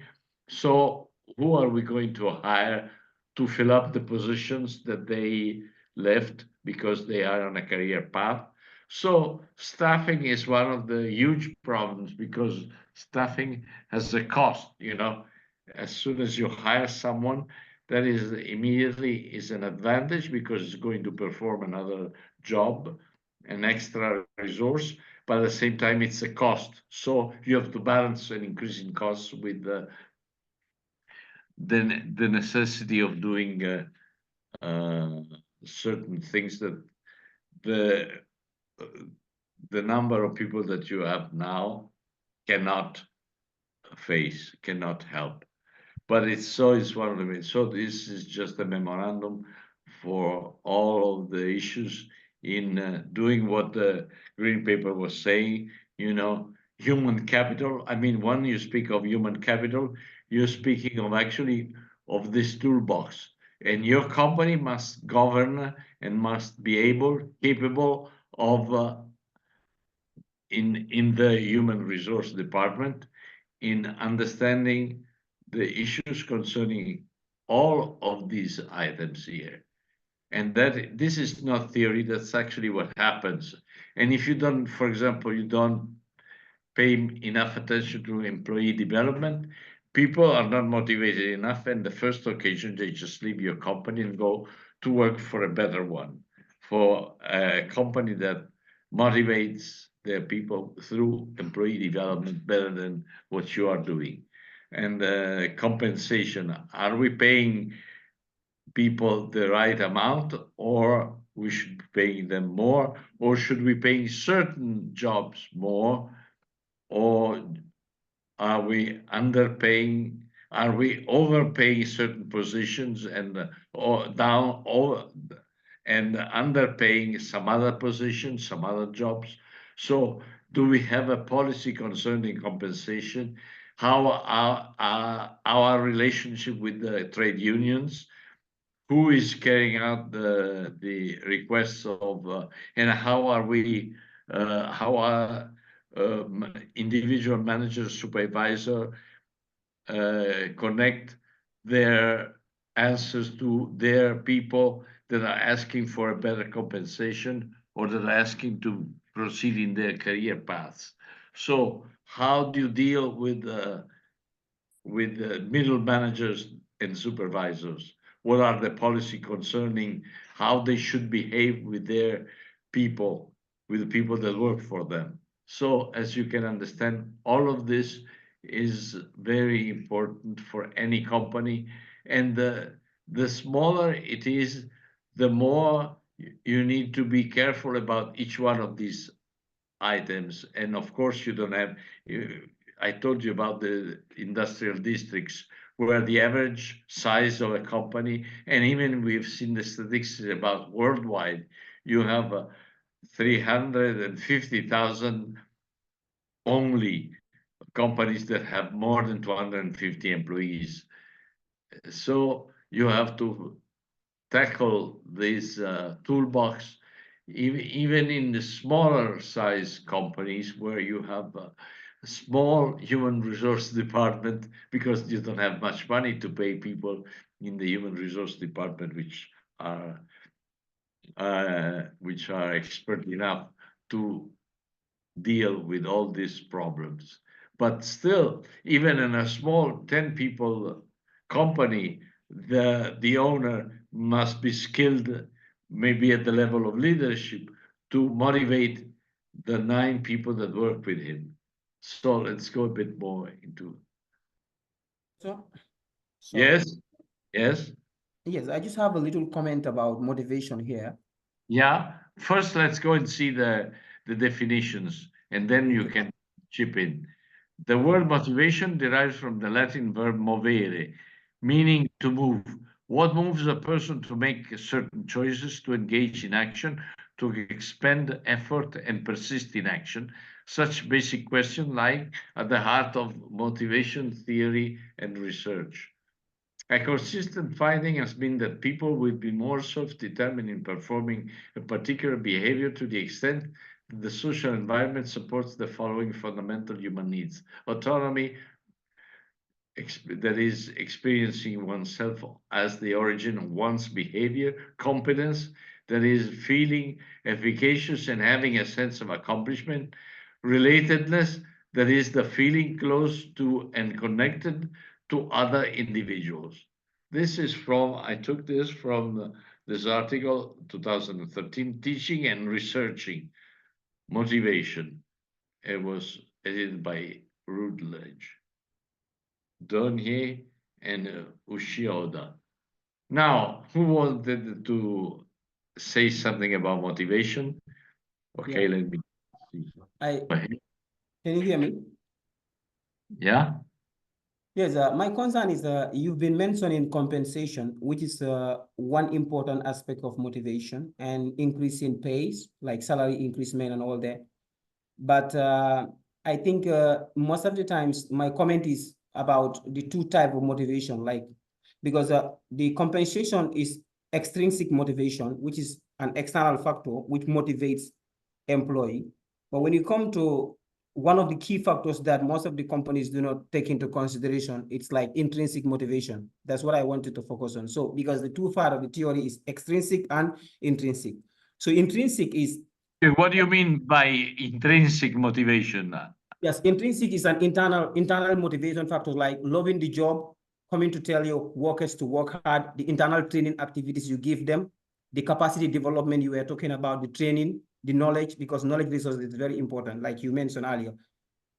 S1: So who are we going to hire to fill up the positions that they left because they are on a career path? So staffing is one of the huge problems, because staffing has a cost. As soon as you hire someone, that is immediately is an advantage, because it's going to perform another job, an extra resource, but at the same time it's a cost. So you have to balance an increase in costs with the necessity of doing certain things that the number of people that you have now cannot help. But it's one of them. So this is just a memorandum for all of the issues in doing what the green paper was saying. Human capital. I mean, when you speak of human capital, you're speaking of actually of this toolbox, and your company must govern and must be capable of in the human resource department, in understanding the issues concerning all of these items here. And that this is not theory, that's actually what happens. And if you don't, for example, you don't pay enough attention to employee development, people are not motivated enough, and the first occasion they just leave your company and go to work for a better one, for a company that motivates their people through employee development better than what you are doing. And compensation, are we paying people the right amount, or we should be paying them more, or should we pay certain jobs more, or are we underpaying? Are we overpaying certain positions and underpaying some other positions, some other jobs? So do we have a policy concerning compensation? How are our relationship with the trade unions? Who is carrying out the requests of, and how are we? How are individual managers, supervisor connect their answers to their people that are asking for a better compensation or that are asking to proceed in their career paths. So how do you deal with the middle managers and supervisors? What are the policy concerning how they should behave with their people, with the people that work for them? So as you can understand, all of this is very important for any company. And the smaller it is, the more you need to be careful about each one of these items. And of course, you don't have, I told you about the industrial districts where the average size of a company, and even we've seen the statistics about worldwide, you have 350,000 only companies that have more than 250 employees. So you have to tackle this toolbox even in the smaller size companies where you have a small human resource department because you don't have much money to pay people in the human resource department which are expert enough to deal with all these problems. But still, even in a small 10 people company, the owner must be skilled, maybe at the level of leadership, to motivate the 9 people that work with him. So let's go a bit more into.
S2: So
S1: Yes, yes.
S2: yes, I just have a little comment about motivation here.
S1: Yeah. First, let's go and see the definitions, and then you can chip in. The word motivation derives from the Latin verb movere, meaning to move. What moves a person to make certain choices, to engage in action, to expend effort and persist in action? Such basic questions lie at the heart of motivation theory and research. A consistent finding has been that people will be more self-determined in performing a particular behavior to the extent that the social environment supports the following fundamental human needs: autonomy, that is experiencing oneself as the origin of one's behavior; competence, that is feeling efficacious and having a sense of accomplishment; relatedness, that is the feeling close to and connected to other individuals. This is from, I took this from this article, 2013, Teaching and Researching Motivation. It was edited by Routledge, Dornier, and Ushioda. Now, who wanted to say something about motivation? Okay,
S2: Yeah.
S1: let me see.
S2: Can you hear me?
S1: Yeah.
S2: Yes, my concern is you've been mentioning compensation, which is one important aspect of motivation, and increase in pays, like salary increasement and all that. But I think most of the times my comment is about the two type of motivation, like, because the compensation is extrinsic motivation, which is an external factor which motivates employee. But when you come to one of the key factors that most of the companies do not take into consideration, it's like intrinsic motivation. That's what I wanted to focus on. So because the two part of the theory is extrinsic and intrinsic. So intrinsic is.
S1: What do you mean by intrinsic motivation?
S2: Yes, intrinsic is an internal motivation factor, like loving the job, coming to tell your workers to work hard, the internal training activities you give them, the capacity development you were talking about, the training, the knowledge, because knowledge resource is very important, like you mentioned earlier.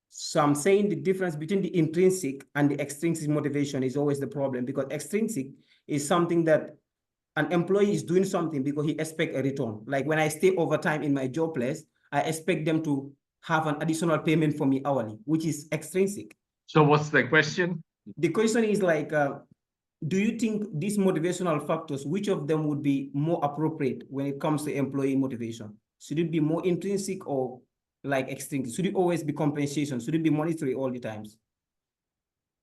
S2: So I'm saying the difference between the intrinsic and the extrinsic motivation is always the problem, because extrinsic is something that an employee is doing something because he expects a return. Like when I stay overtime in my job place, I expect them to have an additional payment for me hourly, which is extrinsic.
S1: So what's the question?
S2: The question is like, do you think these motivational factors, which of them would be more appropriate when it comes to employee motivation? Should it be more intrinsic or like extrinsic? Should it always be compensation? Should it be monetary all the times?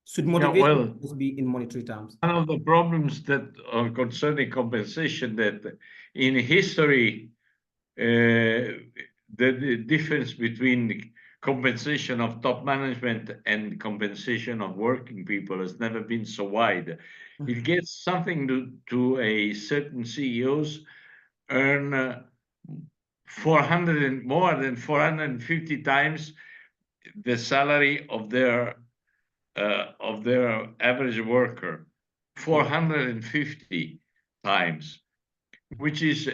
S2: Should motivation be in monetary terms?
S1: One of the problems that are concerning compensation, that in history, the difference between compensation of top management and compensation of working people has never been so wide. It gets something to a certain CEOs earn 400 and more than 450 times the salary of their average worker, 450 times, which is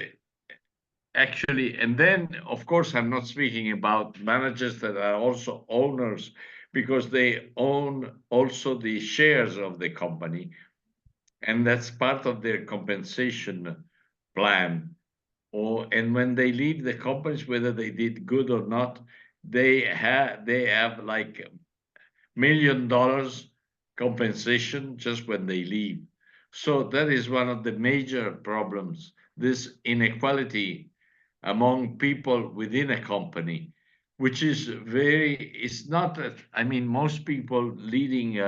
S1: actually, and then of course I'm not speaking about managers that are also owners, because they own also the shares of the company, and that's part of their compensation plan. And when they leave the companies, whether they did good or not, they have like $1 million compensation just when they leave. So that is one of the major problems, this inequality among people within a company, which is it's not, I mean, most people leading,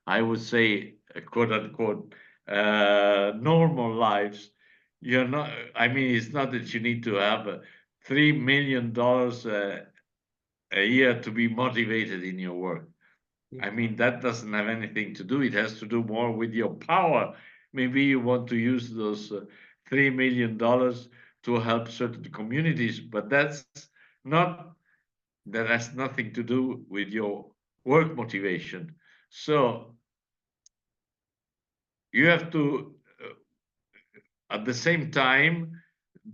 S1: I would say, quote unquote, normal lives, you're not, I mean, it's not that you need to have $3 million a year to be motivated in your work. I mean, that doesn't have anything to do. It has to do more with your power. Maybe you want to use those $3 million to help certain communities, but that has nothing to do with your work motivation. So you have to, at the same time,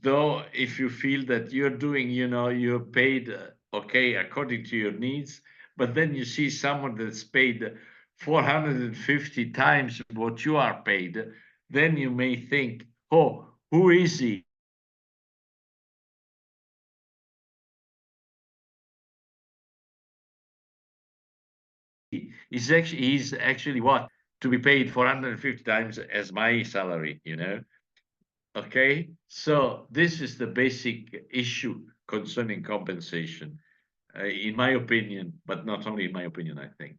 S1: though, if you feel that you're doing, you're paid, okay, according to your needs, but then you see someone that's paid 450 times what you are paid, then you may think, oh, who is he? He's actually what? To be paid 450 times as my salary, Okay, so this is the basic issue concerning compensation, in my opinion, but not only in my opinion, I think.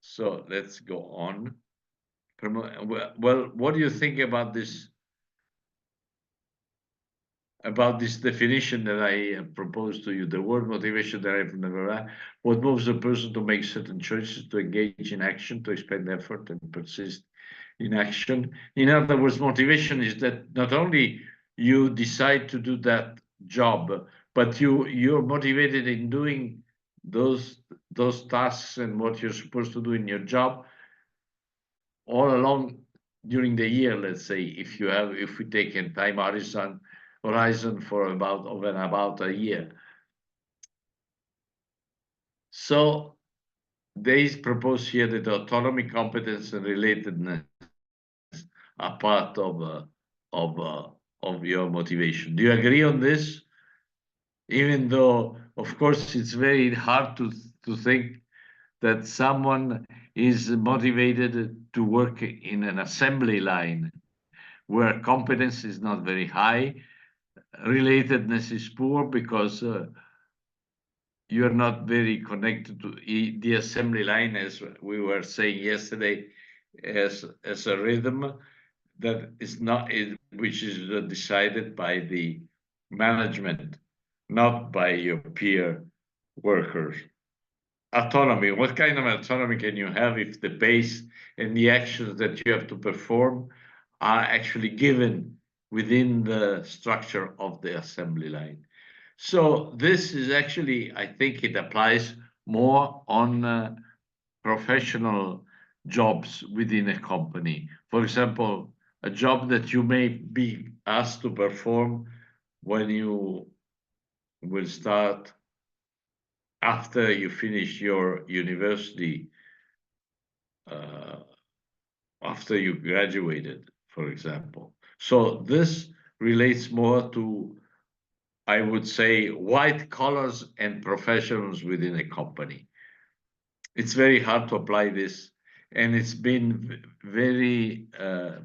S1: So let's go on. Well, what do you think about this definition that I proposed to you? The word motivation derived from the verb, what moves a person to make certain choices, to engage in action, to expend effort and persist in action. In other words, motivation is that not only you decide to do that job, but you're motivated in doing those tasks and what you're supposed to do in your job all along during the year. Let's say if we take a time horizon for about a year. So they propose here that autonomy, competence, and relatedness are part of your motivation. Do you agree on this? Even though, of course, it's very hard to think that someone is motivated to work in an assembly line where competence is not very high, relatedness is poor because you're not very connected to the assembly line, as we were saying yesterday, as a rhythm that is not, which is decided by the management, not by your peer workers. Autonomy, what kind of autonomy can you have if the pace and the actions that you have to perform are actually given within the structure of the assembly line? So this is actually, I think it applies more on professional jobs within a company. For example, a job that you may be asked to perform when you will start after you finish your university, after you graduated, for example. So this relates more to, I would say, white collars and professionals within a company. It's very hard to apply this, and it's been very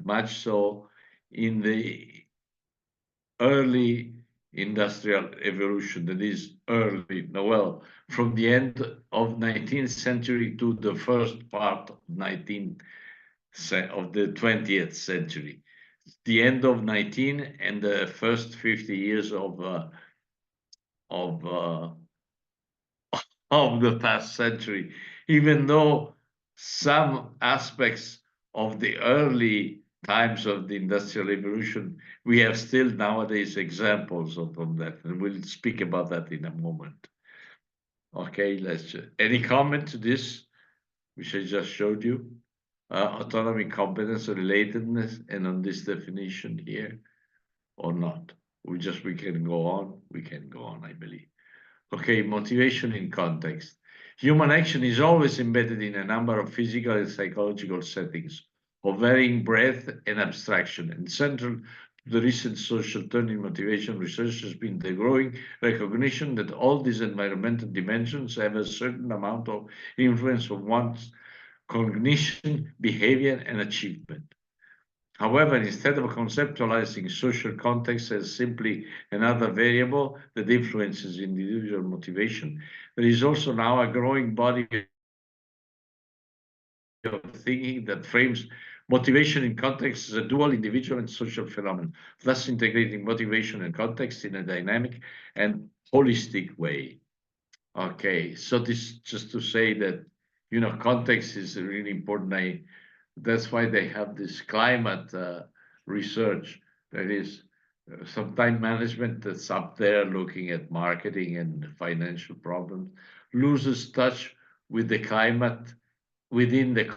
S1: much so in the early industrial evolution, that is early, well, from the end of 19th century to the first part of the 20th century. The end of 19 and the first 50 years of of the past century, even though some aspects of the early times of the Industrial Revolution, we have still nowadays examples of that, and we'll speak about that in a moment. Okay, any comment to this, which I just showed you? Autonomy, competence, relatedness, and on this definition here, or not? We can go on. We can go on, I believe. Okay, motivation in context. Human action is always embedded in a number of physical and psychological settings of varying breadth and abstraction, and central to the recent social turn in motivation research has been the growing recognition that all these environmental dimensions have a certain amount of influence on one's cognition, behavior, and achievement. However, instead of conceptualizing social context as simply another variable that influences individual motivation, there is also now a growing body of thinking that frames motivation in context as a dual individual and social phenomenon, thus integrating motivation and context in a dynamic and holistic way. Okay, so this just to say that, you know, context is really important. That's why they have this climate research, that is some time management that's up there looking at marketing and financial problems, loses touch with the climate within the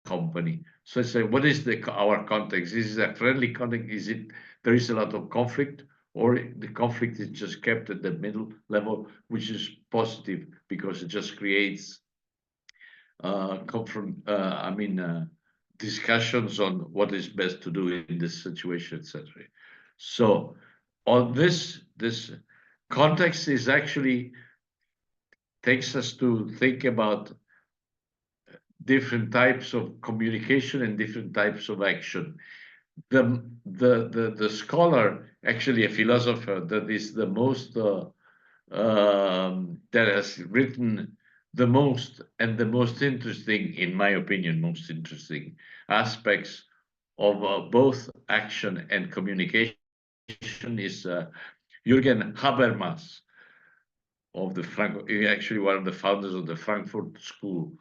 S1: company. So I say, what is our context? Is it a friendly context? Is it there is a lot of conflict, or the conflict is just kept at the middle level, which is positive because it just creates discussions on what is best to do in this situation, etc. So on this context is actually takes us to think about different types of communication and different types of action. The scholar, actually a philosopher, that is the most that has written the most and the most interesting, in my opinion, most interesting aspects of both action and communication is Jürgen Habermas, actually one of the founders of the Frankfurt School.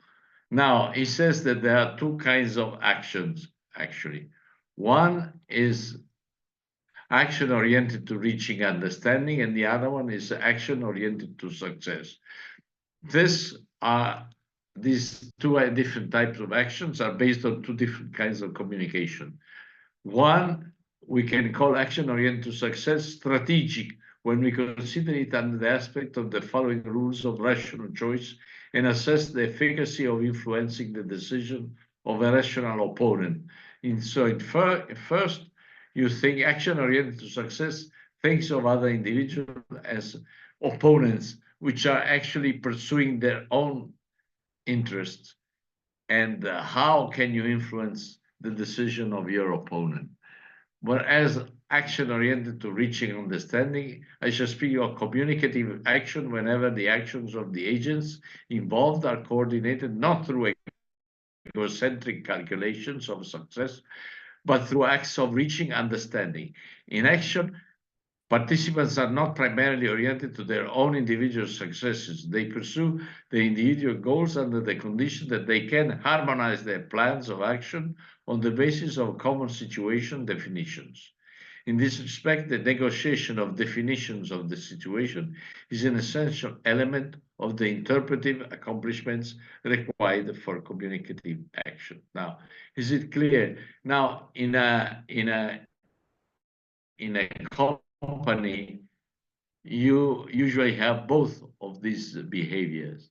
S1: Now, he says that there are two kinds of actions, actually. One is action oriented to reaching understanding, and the other one is action oriented to success. These two different types of actions are based on two different kinds of communication. One, we can call action oriented to success strategic when we consider it under the aspect of the following rules of rational choice and assess the efficacy of influencing the decision of a rational opponent. And so first, you think action oriented to success thinks of other individuals as opponents, which are actually pursuing their own interests. And how can you influence the decision of your opponent? Whereas action oriented to reaching understanding, I shall speak of communicative action whenever the actions of the agents involved are coordinated not through egocentric calculations of success, but through acts of reaching understanding. In action, participants are not primarily oriented to their own individual successes. They pursue the individual goals under the condition that they can harmonize their plans of action on the basis of common situation definitions. In this respect, the negotiation of definitions of the situation is an essential element of the interpretive accomplishments required for communicative action. Now, is it clear? Now, in a company, you usually have both of these behaviors,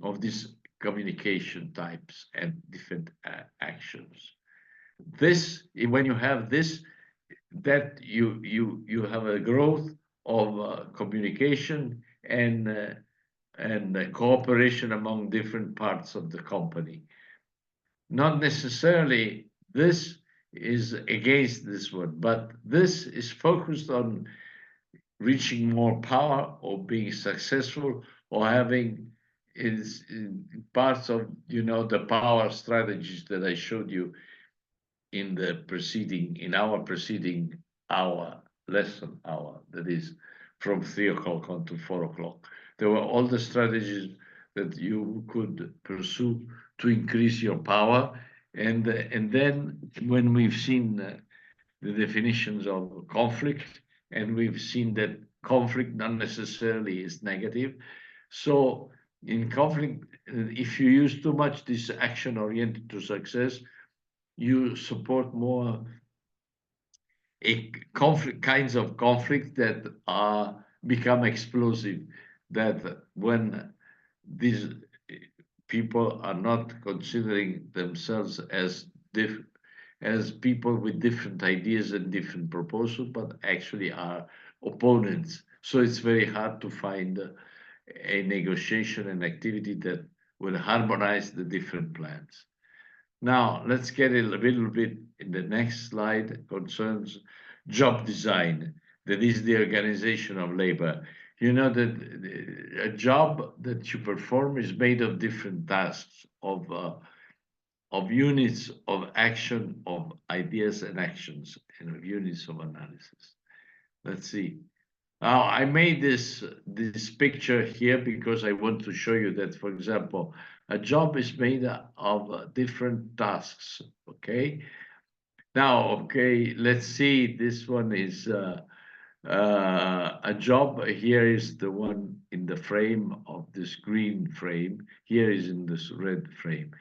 S1: of these communication types and different actions. This, when you have this, that you have a growth of communication and cooperation among different parts of the company. Not necessarily this is against this one, but this is focused on reaching more power or being successful or having is parts of, you know, the power strategies that I showed you in the preceding, in our preceding hour, lesson hour. That is, from 3 o'clock on to 4 o'clock. There were all the strategies that you could pursue to increase your power. And then when we've seen the definitions of conflict, and we've seen that conflict not necessarily is negative. So in conflict, if you use too much this action oriented to success, you support more a conflict, kinds of conflict that are become explosive, that when these people are not considering themselves as people with different ideas and different proposals, but actually are opponents. So it's very hard to find a negotiation and activity that will harmonize the different plans. Now, let's get a little bit in the next slide concerns job design. That is the organization of labor. You know that a job that you perform is made of different tasks, of units of action, of ideas and actions, and of units of analysis. Let's see. Now, I made this picture here because I want to show you that, for example, a job is made of different tasks, okay? Now, okay, let's see, this one is a job. Here is the one in the frame of this green frame. Here is in this red frame.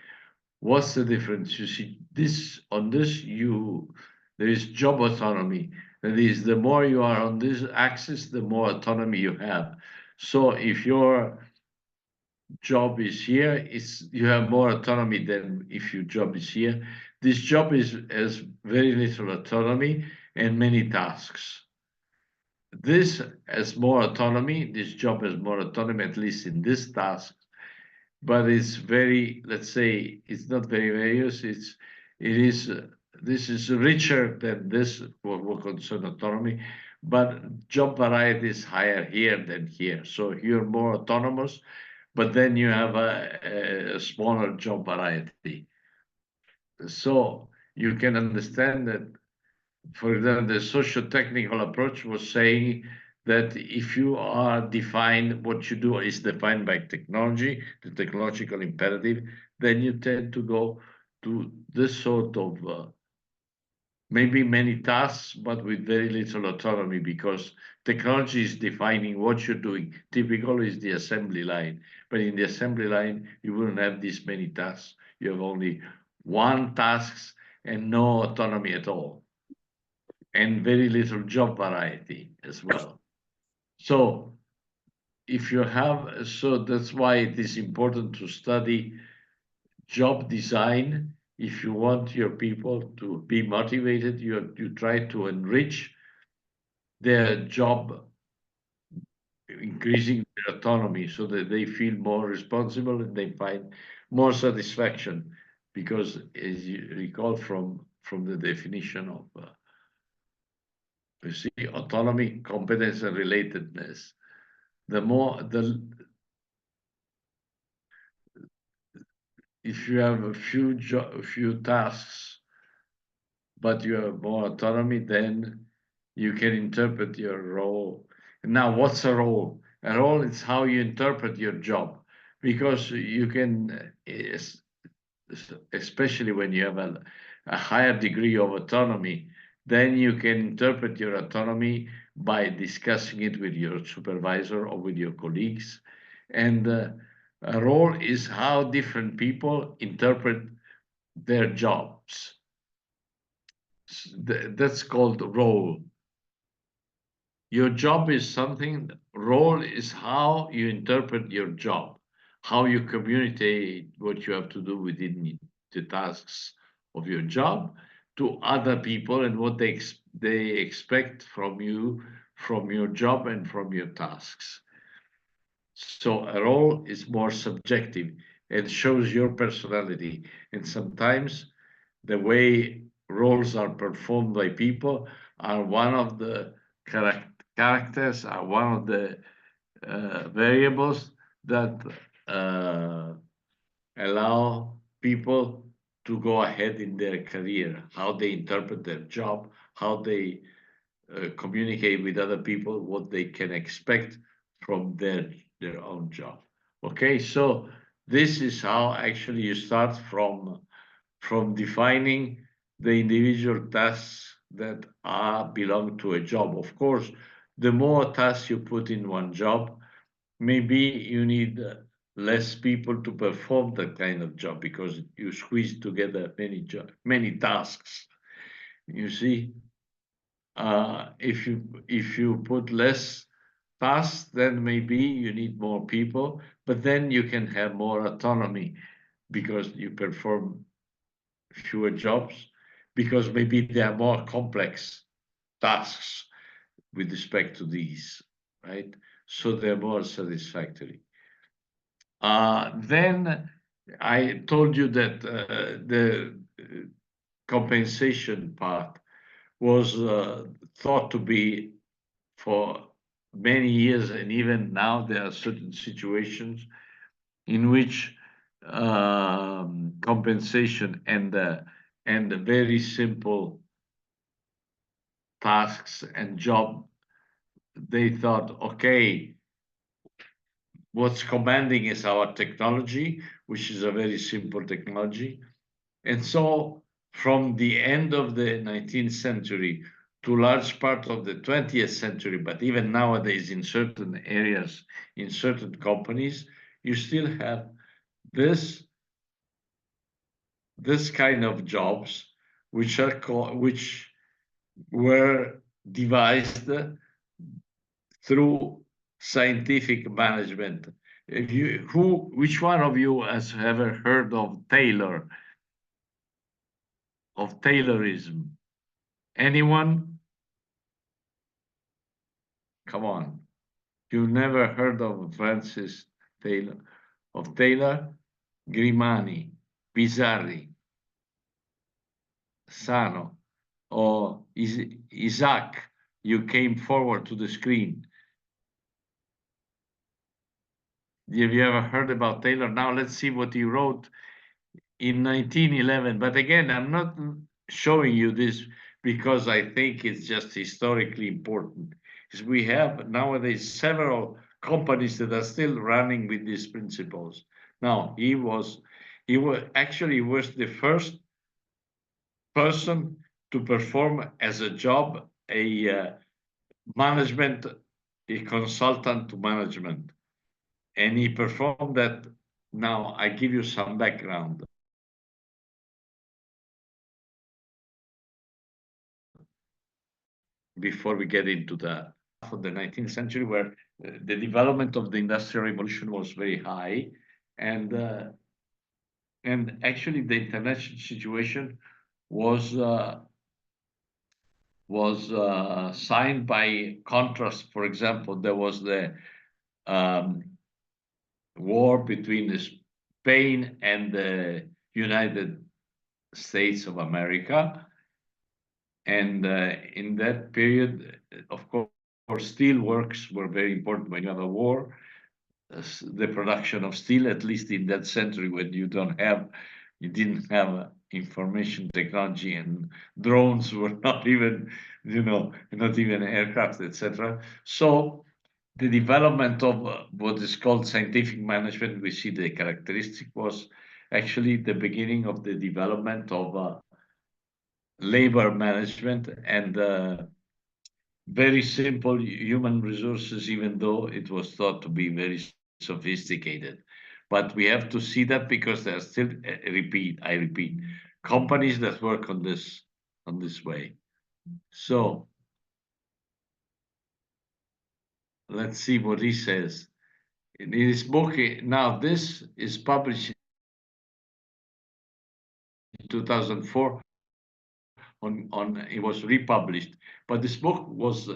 S1: What's the difference? You see, this on this, there is job autonomy. That is, the more you are on this axis, the more autonomy you have. So if your job is here, you have more autonomy than if your job is here. This job has very little autonomy and many tasks. This has more autonomy. This job has more autonomy, at least in this task. But it's very, let's say, it's not very various. This is richer than this what concern autonomy, but job variety is higher here than here. So you're more autonomous, but then you have a smaller job variety. So you can understand that, for example, the socio-technical approach was saying that if you are defined, what you do is defined by technology, the technological imperative, then you tend to go to this sort of maybe many tasks, but with very little autonomy, because technology is defining what you're doing. Typical is the assembly line, but in the assembly line, you wouldn't have this many tasks. You have only one task and no autonomy at all, and very little job variety as well. So if you have, so that's why it is important to study job design. If you want your people to be motivated, you try to enrich their job, increasing their autonomy so that they feel more responsible and they find more satisfaction. Because as you recall from the definition of you see, autonomy, competence, and relatedness. If you have a few tasks, but you have more autonomy, then you can interpret your role. Now, what's a role? A role is how you interpret your job, because you can, especially when you have a higher degree of autonomy, then you can interpret your autonomy by discussing it with your supervisor or with your colleagues. And a role is how different people interpret their jobs. That's called role. Your job is something, role is how you interpret your job, how you communicate what you have to do within the tasks of your job to other people and what they expect from you, from your job and from your tasks. So a role is more subjective and shows your personality. And sometimes the way roles are performed by people are one of the characters, are one of the variables that allow people to go ahead in their career, how they interpret their job, how they communicate with other people what they can expect from their own job. Okay, so this is how actually you start from defining the individual tasks that belong to a job. Of course, the more tasks you put in one job, maybe you need less people to perform that kind of job because you squeeze together many tasks. You see, if you put less tasks, then maybe you need more people, but then you can have more autonomy because you perform fewer jobs, because maybe there are more complex tasks with respect to these, right? So they're more satisfactory. Then I told you that the compensation part was thought to be for many years, and even now there are certain situations in which compensation and very simple tasks and job, they thought, okay, what's commanding is our technology, which is a very simple technology. And so from the end of the 19th century to large part of the 20th century, but even nowadays in certain areas, in certain companies, you still have this kind of jobs which were devised through scientific management. Which one of you has ever heard of Taylorism? Anyone? Come on. You've never heard of Francis Taylor, of Taylor, Grimani, Bizzarri, Sano, or Isaac? You came forward to the screen. Have you ever heard about Taylor? Now let's see what he wrote in 1911. But again, I'm not showing you this because I think it's just historically important. Because we have nowadays several companies that are still running with these principles. Now, he was the first person to perform as a job a consultant to management. And he performed that. Now, I give you some background. Before we get into the half of the 19th century, where the development of the Industrial Revolution was very high, and actually the international situation was signed by contrast. For example, there was the war between Spain and the United States of America. And in that period, of course, steel works were very important when you have a war. The production of steel, at least in that century when you didn't have information technology, and drones were not even, not even aircraft, etc. So the development of what is called scientific management, we see the characteristic was actually the beginning of the development of labor management and very simple human resources, even though it was thought to be very sophisticated. But we have to see that because there are still, I repeat, companies that work on this way. So let's see what he says. In his book, now this is published in 2004. It was republished, but this book was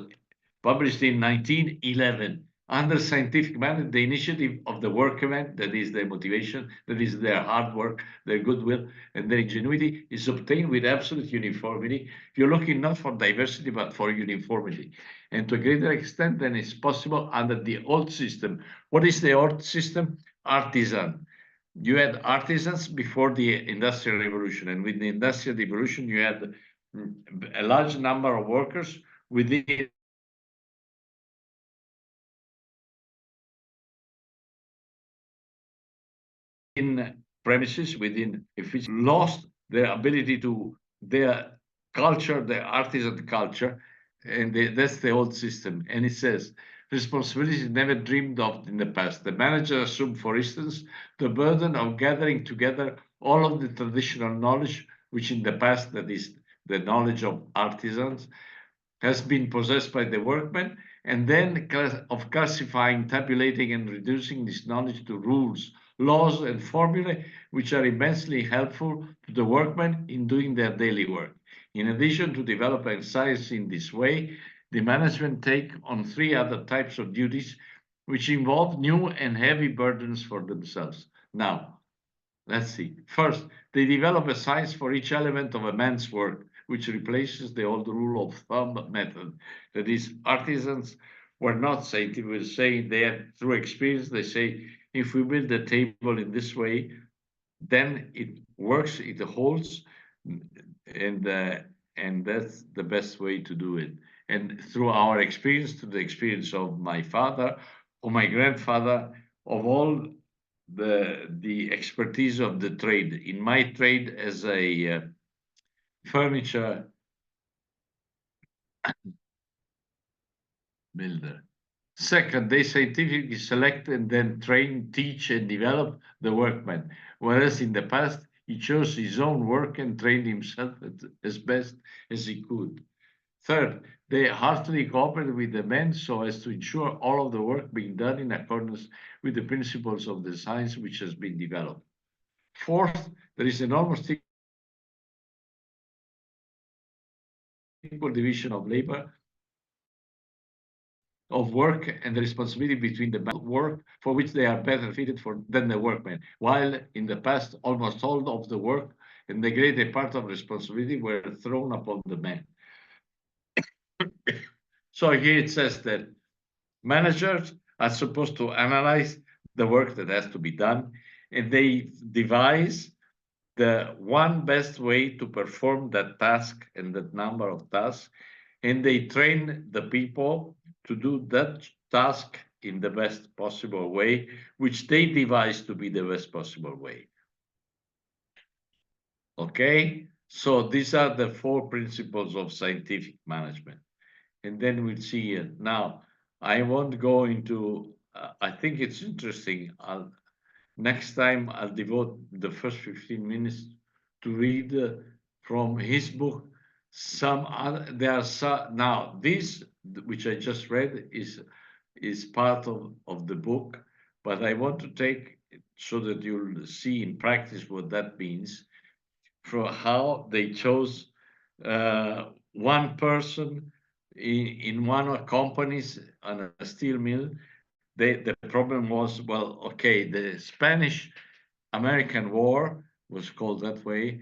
S1: published in 1911 under scientific management. The initiative of the workmen, that is their motivation, that is their hard work, their goodwill, and their ingenuity, is obtained with absolute uniformity. You're looking not for diversity, but for uniformity. And to a greater extent than is possible under the old system. What is the old system? Artisan. You had artisans before the Industrial Revolution, and with the Industrial Revolution, you had a large number of workers within premises, within efficiency, lost their ability to their culture, their artisan culture, and that's the old system. And it says responsibility is never dreamed of in the past. The manager assumed, for instance, the burden of gathering together all of the traditional knowledge, which in the past, that is the knowledge of artisans, has been possessed by the workmen, and then of classifying, tabulating, and reducing this knowledge to rules, laws, and formulae, which are immensely helpful to the workmen in doing their daily work. In addition to developing science in this way, the management take on 3 other types of duties, which involve new and heavy burdens for themselves. Now, let's see. First, they develop a science for each element of a man's work, which replaces the old rule of thumb method. That is, artisans were not scientific, saying they had, through experience, they say, if we build a table in this way, then it works, it holds, and that's the best way to do it. And through our experience, to the experience of my father or my grandfather, of all the expertise of the trade. In my trade as a furniture builder. Second, they scientifically select and then train, teach, and develop the workman, whereas in the past, he chose his own work and trained himself as best as he could. Third, they heartily cooperate with the men so as to ensure all of the work being done in accordance with the principles of the science which has been developed. Fourth, there is enormous equal division of labor, of work, and the responsibility between the work for which they are better fitted for than the workmen, while in the past almost all of the work and the greater part of responsibility were thrown upon the men. So here it says that managers are supposed to analyze the work that has to be done, and they devise the one best way to perform that task and that number of tasks, and they train the people to do that task in the best possible way, which they devise to be the best possible way. Okay, so these are the 4 principles of scientific management. And then we'll see it. Now, I won't go into, I think it's interesting. Next time I'll devote the first 15 minutes to read from his book some other, there are some, now this, which I just read, is part of the book, but I want to take so that you'll see in practice what that means, for how they chose one person in one of companies on a steel mill. The problem was, well, okay, the Spanish-American War was called that way.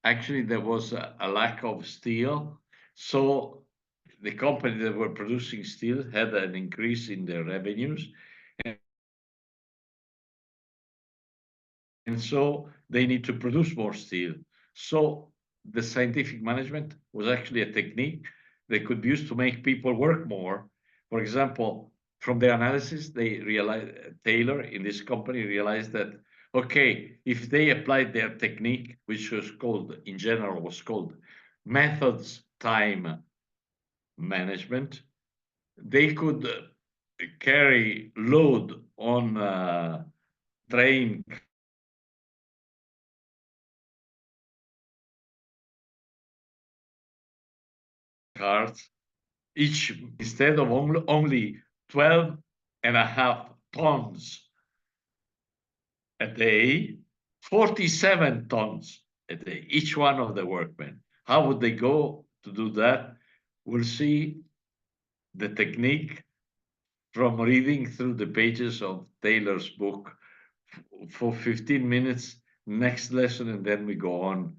S1: Actually, there was a lack of steel. So the company that were producing steel had an increase in their revenues. And so they need to produce more steel. So the scientific management was actually a technique that could be used to make people work more. For example, from their analysis, they realized, Taylor in this company realized that, okay, if they applied their technique, which was called, in general, was called methods time management, they could carry load on train cars, each, instead of only 12.5 tons a day, 47 tons a day, each one of the workmen. How would they go to do that? We'll see the technique from reading through the pages of Taylor's book for 15 minutes next lesson, and then we go on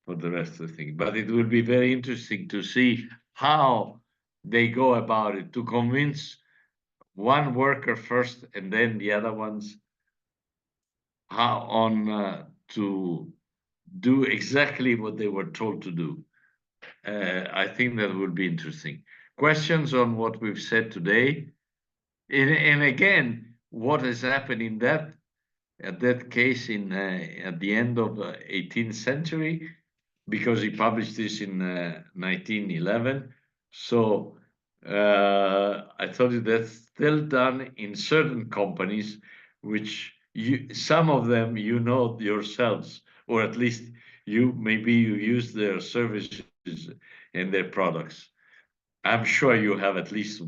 S1: for the rest of the thing. But it will be very interesting to see how they go about it, to convince one worker first and then the other ones how on to do exactly what they were told to do. I think that would be interesting. Questions on what we've said today? And again, what has happened in that case in at the end of the 18th century, because he published this in 1911. So I told you that's still done in certain companies, which some of them you know yourselves, or at least maybe you use their services and their products. I'm sure you have at least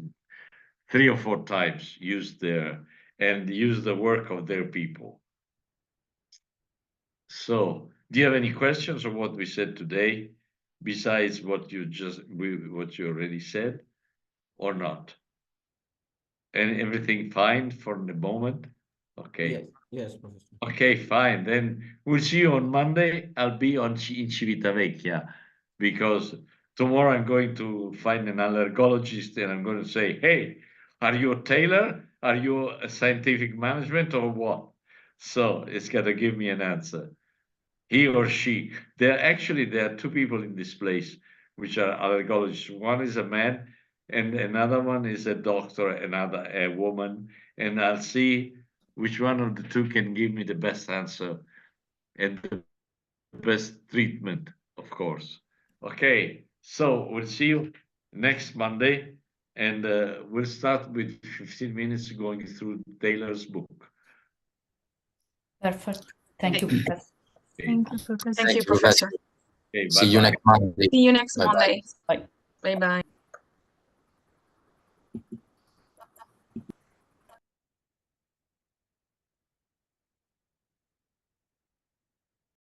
S1: 3 or 4 times used the work of their people. So, do you have any questions on what we said today, besides what you already said, or not? And everything fine for the moment? Okay.
S2: Yes, Professor.
S1: Okay, fine. Then we'll see you on Monday. I'll be in Civitavecchia, because tomorrow I'm going to find an allergologist and I'm going to say, hey, are you a tailor? Are you a scientific management or what? So it's got to give me an answer. He or she. There are 2 people in this place which are allergologists. One is a man and another one is a doctor, a woman. And I'll see which one of the 2 can give me the best answer and the best treatment, of course. Okay, so we'll see you next Monday, and we'll start with 15 minutes going through Taylor's book.
S6: Perfect. Thank you, Professor.
S4: Thank you, Professor.
S5: Thank you, Professor.
S1: Okay,
S3: See you next Monday.
S5: See you next
S3: Bye-bye.
S5: Monday.
S6: Bye.
S5: Bye bye.